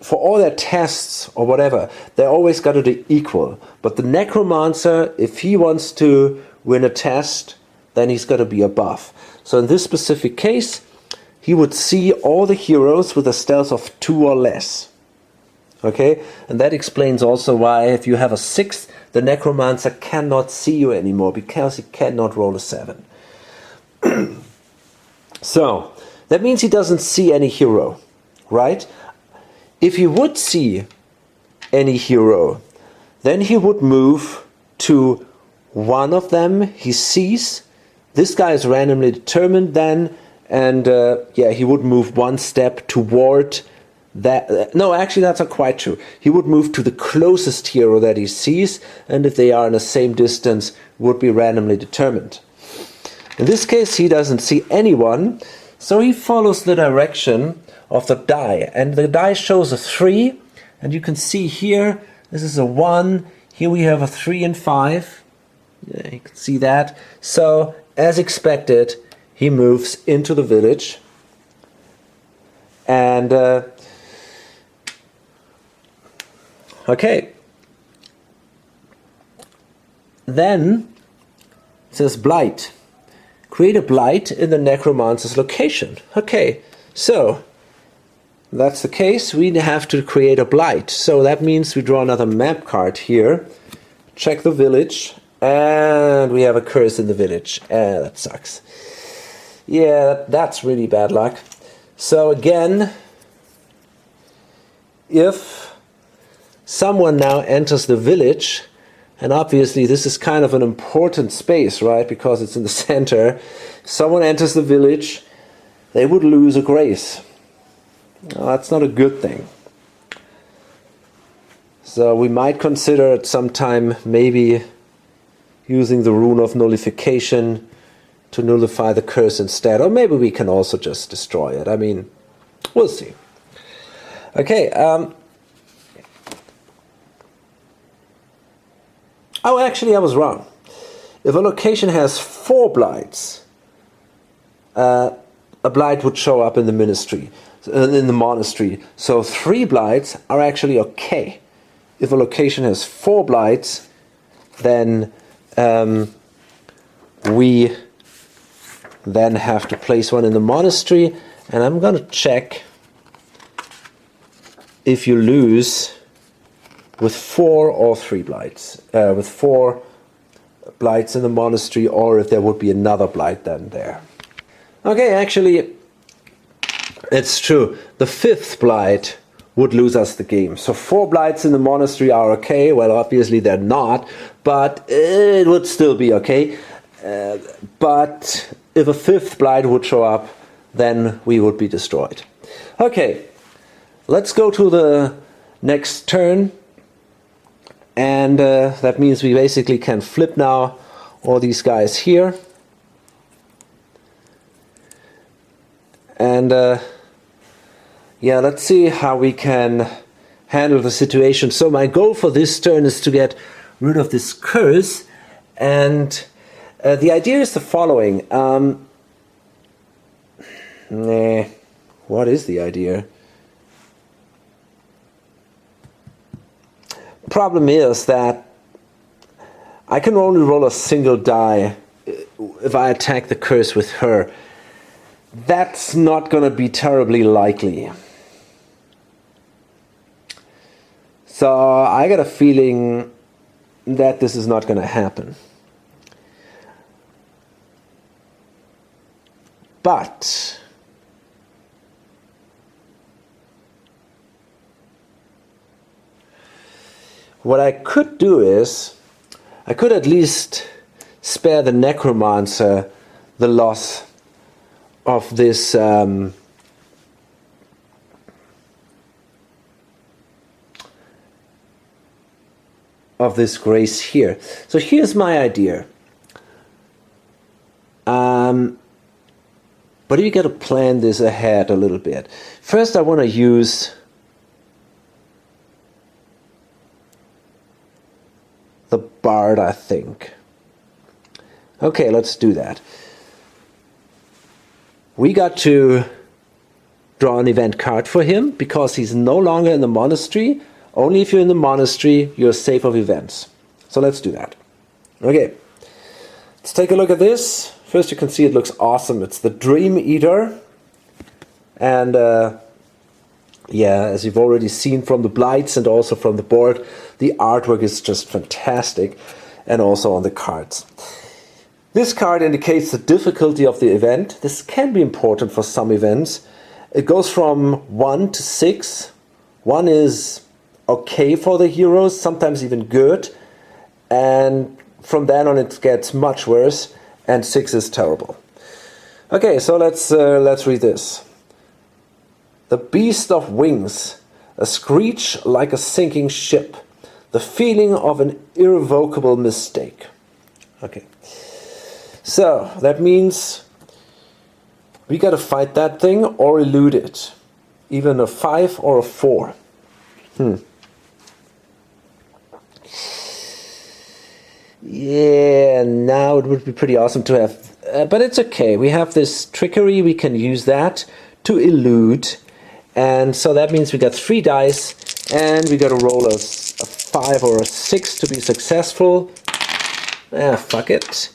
for all their tests or whatever, they always got to be equal, but the Necromancer, if he wants to win a test, then he's got to be above. So in this specific case, he would see all the heroes with a stealth of 2 or less. Okay, and that explains also why if you have a 6, the Necromancer cannot see you anymore, because he cannot roll a 7. So that means he doesn't see any hero, right? If he would see any hero, then he would move to one of them he sees. This guy is randomly determined then, and yeah, he would move 1 step toward that. No, actually that's not quite true. He would move to the closest hero that he sees, and if they are in the same distance, would be randomly determined. In this case, he doesn't see anyone, so he follows the direction of the die, and the die shows a 3, and you can see here This is a 1. Here we have a 3 and 5. Yeah, you can see that. So, as expected, he moves into the village. And, okay. Then, it says blight. Create a blight in the Necromancer's location. Okay, so that's the case. We have to create a blight. So that means we draw another map card here. Check the village. And we have a curse in the village. That sucks. Yeah, that's really bad luck. So again, if someone now enters the village, and obviously this is kind of an important space, right? Because it's in the center. If someone enters the village, they would lose a grace. Well, that's not a good thing. So we might consider at some time maybe using the rune of nullification to nullify the curse instead. Or maybe we can also just destroy it. I mean, we'll see. Okay, oh, actually, I was wrong. If a location has 4 blights, a blight would show up in the monastery. So 3 blights are actually okay. If a location has 4 blights, then we then have to place one in the monastery. And I'm going to check if you lose with 4 or 3 blights, with 4 blights in the monastery, or if there would be another blight then there. Okay, actually, it's true. The 5th blight would lose us the game. So 4 blights in the monastery are okay. Well, obviously they're not, but it would still be okay. But if a 5th blight would show up, then we would be destroyed. Okay, let's go to the next turn. And that means we basically can flip now all these guys here. And yeah, let's see how we can handle the situation. So my goal for this turn is to get rid of this curse. And the idea is the following. What is the idea? Problem is that I can only roll a single die if I attack the curse with her. That's not going to be terribly likely. So I got a feeling that this is not going to happen. But what I could do is, I could at least spare the Necromancer the loss of this grace here. So here's my idea. But you got to plan this ahead a little bit. First, I want to use the Bard, I think. Okay, let's do that. We got to draw an event card for him because he's no longer in the monastery. Only if you're in the monastery, you're safe of events. So let's do that. Okay, let's take a look at this. First, you can see it looks awesome. It's the Dream Eater. And yeah, as you've already seen from the blights and also from the board, the artwork is just fantastic, and also on the cards. This card indicates the difficulty of the event. This can be important for some events. It goes from 1 to 6. 1 is okay for the heroes, sometimes even good, and from then on it gets much worse, and 6 is terrible. Okay, so let's read this. The beast of wings, a screech like a sinking ship, the feeling of an irrevocable mistake. Okay, so that means we gotta fight that thing or elude it. Even a 5 or a 4. Yeah, now it would be pretty awesome to have, but it's okay. We have this trickery, we can use that to elude, and so that means we got 3 dice, and we got to roll a 5 or a 6 to be successful. Fuck it.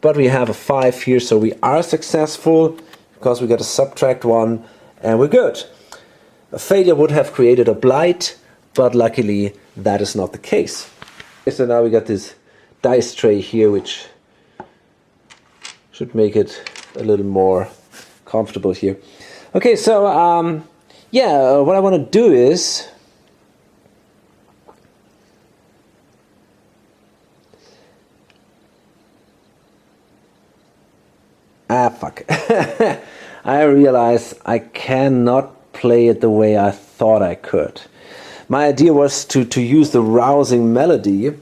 But we have a 5 here, so we are successful, because we got to subtract 1, and we're good. A failure would have created a blight, but luckily that is not the case. So now we got this dice tray here, which should make it a little more comfortable here. Okay, so yeah, what I want to do is fuck. I realize I cannot play it the way I thought I could. My idea was to use the rousing melody,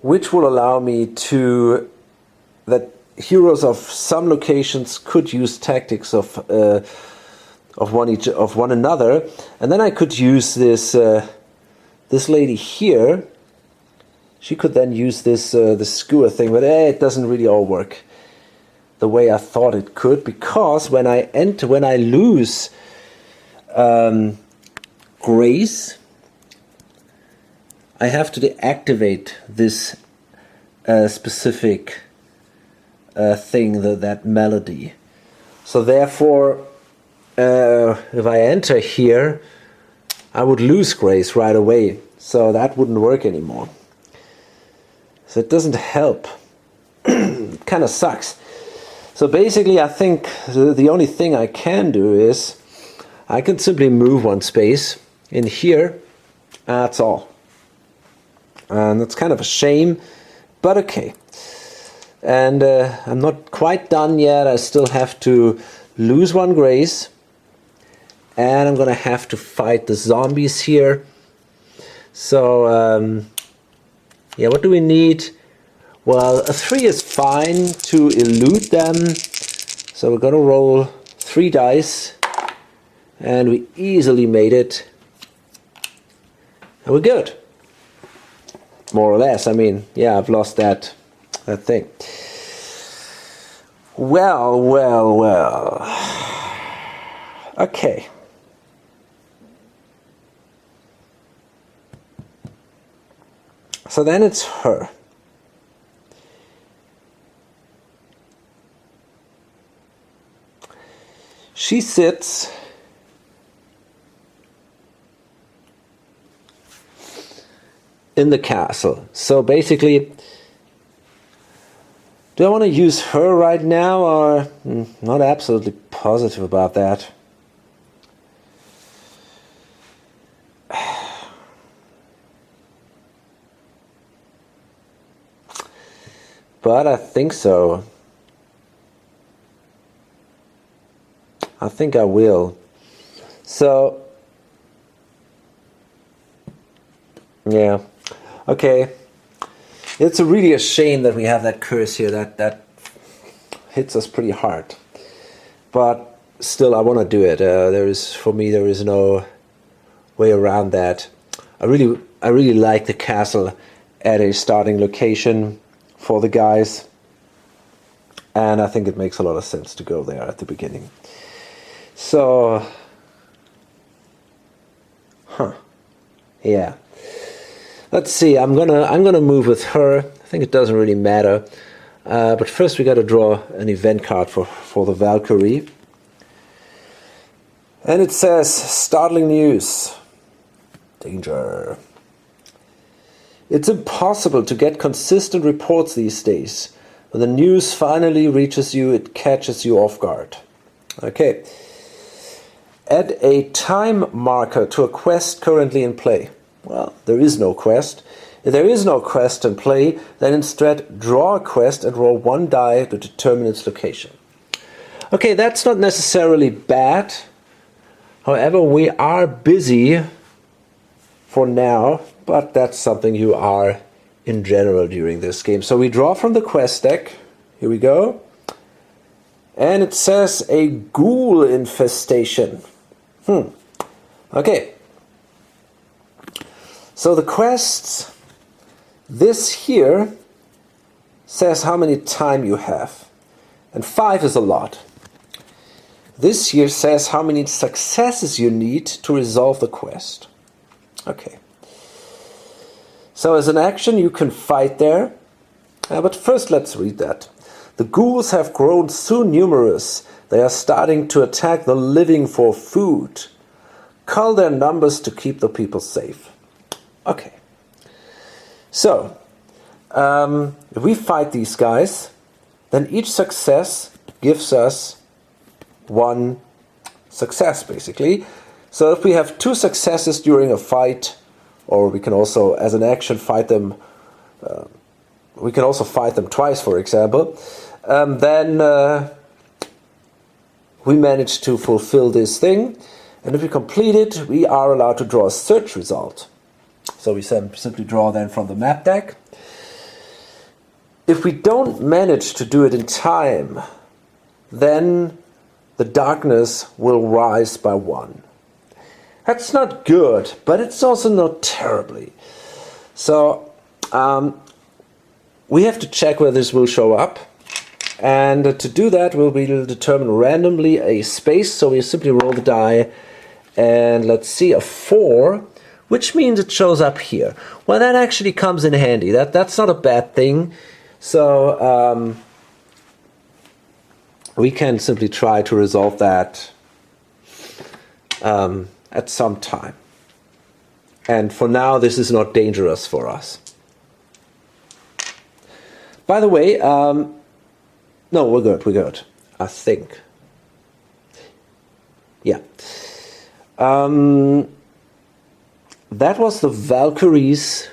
which will allow me to, that heroes of some locations could use tactics of one another, and then I could use this this lady here. She could then use this this skewer thing, but it doesn't really all work the way I thought it could, because when I lose grace, I have to deactivate this specific thing, that melody. So therefore, if I enter here, I would lose grace right away. So that wouldn't work anymore. So it doesn't help. It kind of sucks. So basically, I think the only thing I can do is I can simply move 1 space in here. That's all. And it's kind of a shame, but okay. And I'm not quite done yet. I still have to lose 1 grace. And I'm going to have to fight the zombies here. So, yeah, what do we need? Well, a 3 is fine to elude them. So we're going to roll 3 dice. And we easily made it. And we're good. More or less. I mean, yeah, I've lost that thing. Well, well, well. Okay. So then it's her. She sits in the castle. So basically, do I want to use her right now, or not absolutely positive about that? But I think so. I think I will. So, yeah. Okay. It's really a shame that we have that curse here. That hits us pretty hard. But still, I want to do it. For me, there is no way around that. I really like the castle at a starting location for the guys, and I think it makes a lot of sense to go there at the beginning. So, yeah. Let's see. I'm gonna move with her. I think it doesn't really matter. But first we got to draw an event card for the Valkyrie, and it says startling news. Danger. It's impossible to get consistent reports these days. When the news finally reaches you, it catches you off guard. Okay. Add a time marker to a quest currently in play. Well, there is no quest. If there is no quest in play, then instead draw a quest and roll 1 die to determine its location. Okay, that's not necessarily bad. However, we are busy for now, but that's something you are in general during this game. So we draw from the quest deck. Here we go. And it says a ghoul infestation. Okay. So the quests This here says how many time you have. And 5 is a lot. This here says how many successes you need to resolve the quest. Okay. So as an action you can fight there. But first let's read that. The ghouls have grown so numerous, they are starting to attack the living for food. Cull their numbers to keep the people safe. Okay. So, if we fight these guys, then each success gives us 1 success, basically. So if we have 2 successes during a fight, or we can also, as an action, fight them, we can also fight them twice, for example, then we manage to fulfill this thing. And if we complete it, we are allowed to draw a search result. So we simply draw then from the map deck. If we don't manage to do it in time, then the darkness will rise by 1. That's not good, but it's also not terribly. So we have to check where this will show up. And to do that, we'll determine randomly a space. So we simply roll the die. And let's see, a 4, which means it shows up here. Well, that actually comes in handy. That's not a bad thing. So we can simply try to resolve that at some time. And for now, this is not dangerous for us. By the way, no, we're good, I think. Yeah. That was the Valkyrie's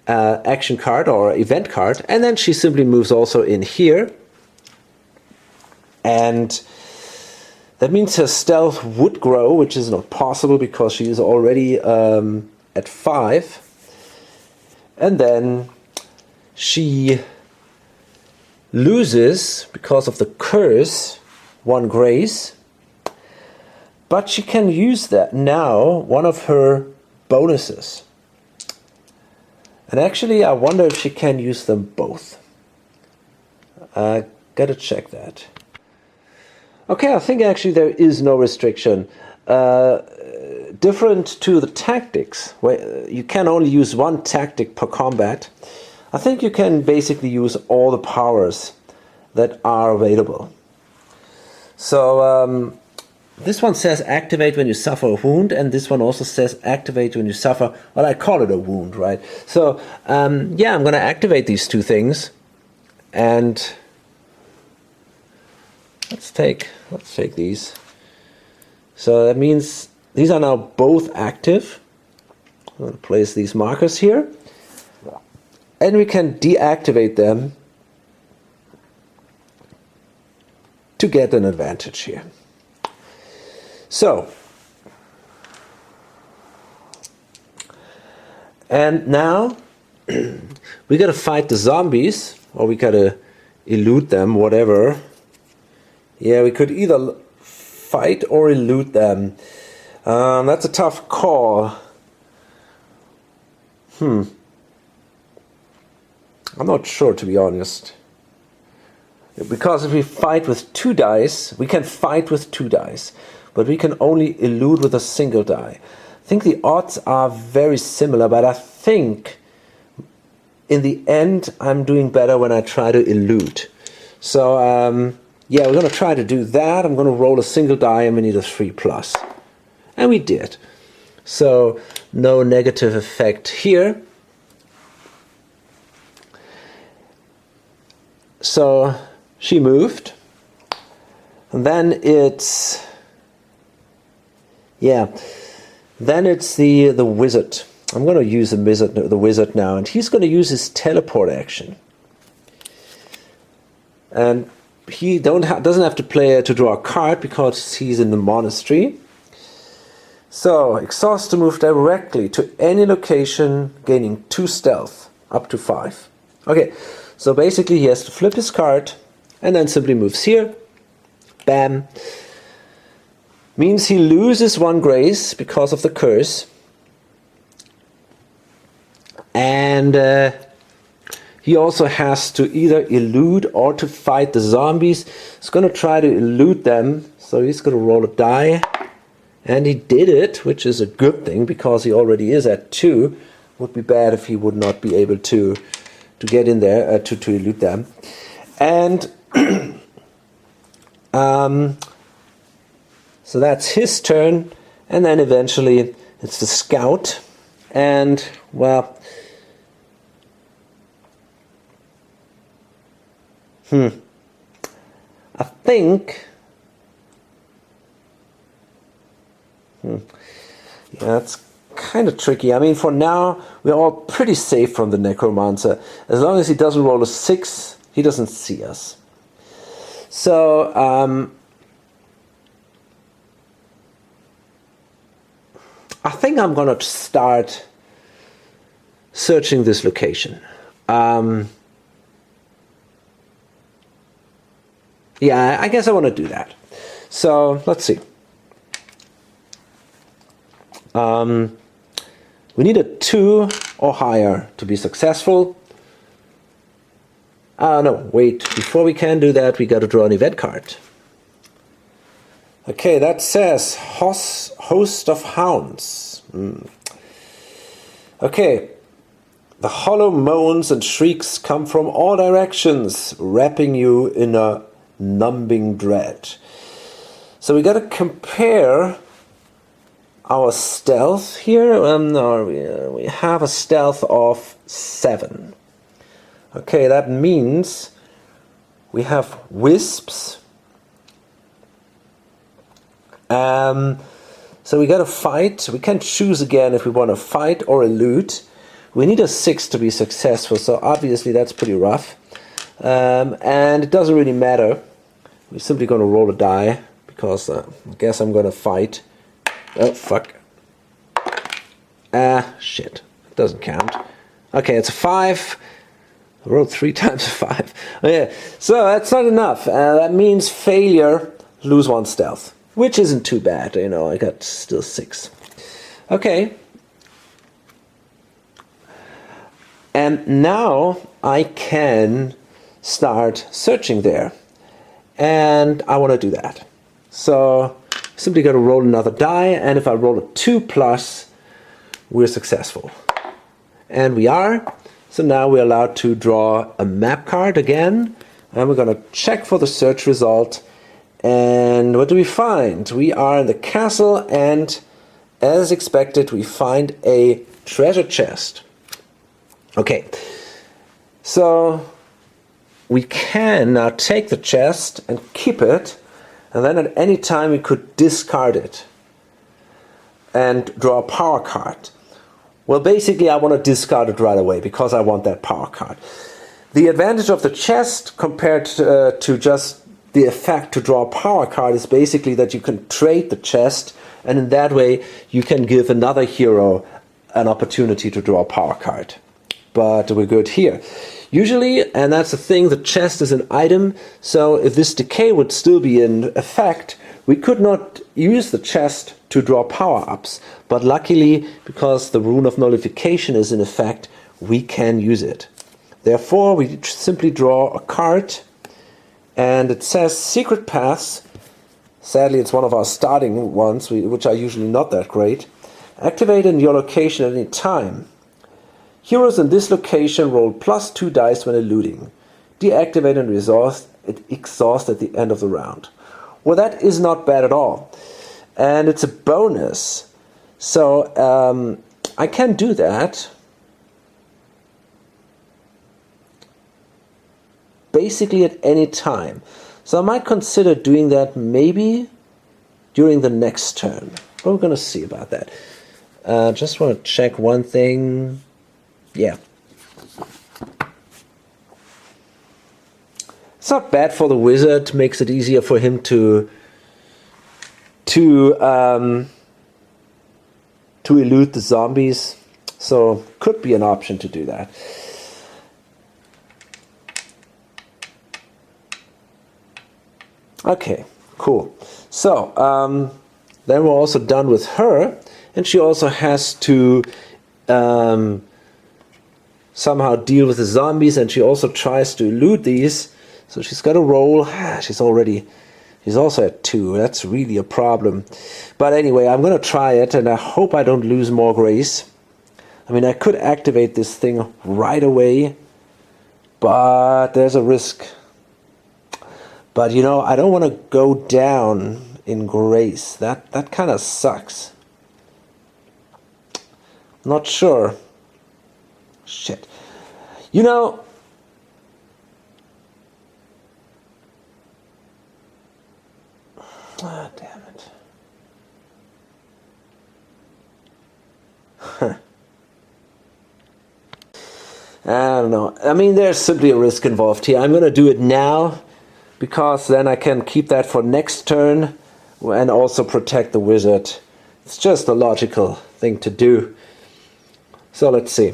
action card or event card, and then she simply moves also in here, and that means her stealth would grow, which is not possible because she is already at 5, and then she loses, because of the curse, 1 grace. But she can use that now, one of her bonuses. And actually, I wonder if she can use them both. Gotta check that. Okay, I think actually there is no restriction. Different to the tactics, where you can only use 1 tactic per combat, I think you can basically use all the powers that are available. So, this one says activate when you suffer a wound, and this one also says activate when you suffer, well, I call it a wound, right? So, yeah, I'm going to activate these 2 things, and let's take these. So that means these are now both active. I'm going to place these markers here, and we can deactivate them to get an advantage here. So, and now we gotta fight the zombies, or we gotta elude them, whatever. Yeah, we could either fight or elude them. That's a tough call. I'm not sure, to be honest. Because if we fight with 2 dice, we can fight with 2 dice. But we can only elude with a single die. I think the odds are very similar, but I think in the end I'm doing better when I try to elude. So yeah, we're going to try to do that. I'm going to roll a single die and we need a 3+. And we did. So no negative effect here. So she moved. And then it's... yeah, then it's the wizard. I'm going to use the wizard now, and he's going to use his teleport action. And he doesn't have to draw a card because he's in the monastery. So, exhaust to move directly to any location, gaining 2 stealth, up to 5. Okay, so basically he has to flip his card, and then simply moves here. Bam. Means he loses 1 grace because of the curse. And And he also has to either elude or to fight the zombies. He's going to try to elude them, so he's going to roll a die. And he did it, which is a good thing, because he already is at 2. Would be bad if he would not be able to get in there, to elude them. And so that's his turn. And then eventually it's the scout. And, well... I think... Yeah, it's kind of tricky. I mean, for now, we're all pretty safe from the Necromancer. As long as he doesn't roll a 6, he doesn't see us. So, I think I'm going to start searching this location. Yeah, I guess I want to do that. So, let's see. We need a 2 or higher to be successful. No, wait. Before we can do that, we got to draw an event card. Okay, that says Host of Hounds. Okay. The hollow moans and shrieks come from all directions, wrapping you in a numbing dread. So we got to compare our stealth here. We have a stealth of 7. Okay, that means we have wisps. So we got to fight. We can choose again if we want to fight or elude. We need a 6 to be successful, so obviously that's pretty rough. And it doesn't really matter. We're simply going to roll a die, because I guess I'm going to fight. Oh, fuck. Shit. It doesn't count. Okay, it's a 5. I rolled 3 times a 5. Oh, yeah. So that's not enough. That means failure, lose 1 stealth. Which isn't too bad, you know, I got still 6. Okay. And now I can start searching there. And I want to do that. So simply got to roll another die, and if I roll a 2+, we're successful. And we are. So now we're allowed to draw a map card again, and we're going to check for the search result. And what do we find? We are in the castle, and as expected, we find a treasure chest. Okay, so we can now take the chest and keep it, and then at any time we could discard it and draw a power card. Well, basically I want to discard it right away because I want that power card. The advantage of the chest compared to just the effect to draw a power card is basically that you can trade the chest, and in that way you can give another hero an opportunity to draw a power card. But we're good here. Usually, and that's the thing, the chest is an item, so if this decay would still be in effect, we could not use the chest to draw power-ups. But luckily, because the rune of nullification is in effect, we can use it. Therefore, we simply draw a card, and it says Secret Paths. Sadly, it's one of our starting ones, which are usually not that great. Activate in your location at any time. Heroes in this location roll +2 dice when eluding. Deactivate and exhaust at the end of the round. Well, that is not bad at all. And it's a bonus. So I can do that. Basically at any time. So I might consider doing that maybe during the next turn. But we're going to see about that. Just want to check one thing. Yeah. It's not bad for the wizard. Makes it easier for him to elude the zombies. So could be an option to do that. Okay, cool. So then we're also done with her, and she also has to somehow deal with the zombies, and she also tries to elude these. So she's got to roll. She's also at 2. That's really a problem. But anyway, I'm going to try it, and I hope I don't lose more grace. I mean, I could activate this thing right away, but there's a risk. But, you know, I don't want to go down in grace. That kind of sucks. Not sure. Shit. You know, ah, damn it. Huh. I don't know. I mean, there's simply a risk involved here. I'm going to do it now, because then I can keep that for next turn and also protect the wizard. It's just a logical thing to do. So let's see.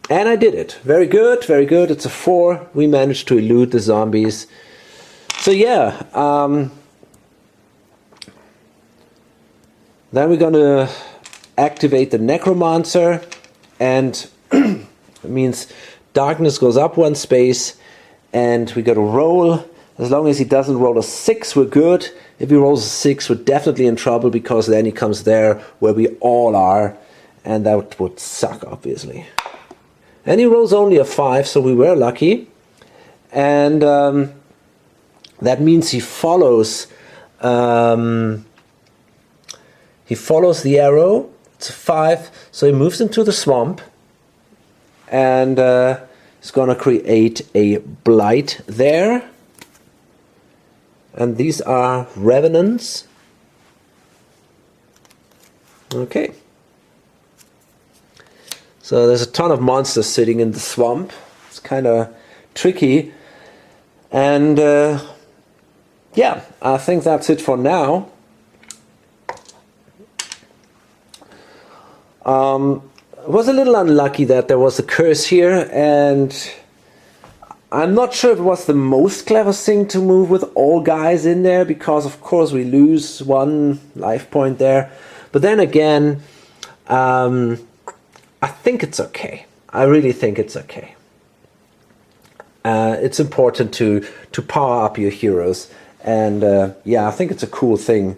And I did it. Very good, very good. It's a 4. We managed to elude the zombies. So yeah, then we're going to activate the Necromancer, and it means darkness goes up 1 space, and we got to roll. As long as he doesn't roll a 6, we're good. If he rolls a 6, we're definitely in trouble, because then he comes there where we all are, and that would suck, obviously. And he rolls only a 5, so we were lucky. And that means he follows the arrow. It's a 5, so he moves into the swamp, and he's going to create a blight there. And these are revenants. Okay. So there's a ton of monsters sitting in the swamp. It's kind of tricky. And yeah, I think that's it for now. It was a little unlucky that there was a curse here, and I'm not sure if it was the most clever thing to move with all guys in there, because of course we lose 1 life point there. But then again, I think it's okay. I really think it's okay. It's important to power up your heroes, and yeah, I think it's a cool thing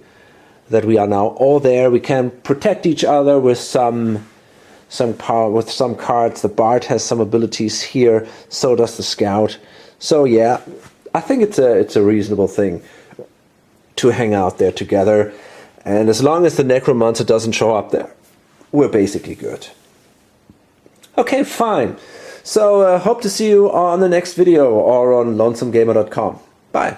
that we are now all there. We can protect each other with some power, with some cards. The Bard has some abilities here, so does the Scout. So yeah, I think it's a reasonable thing to hang out there together, and as long as the Necromancer doesn't show up there, we're basically good. Okay, fine. So hope to see you on the next video or on lonesomegamer.com. Bye.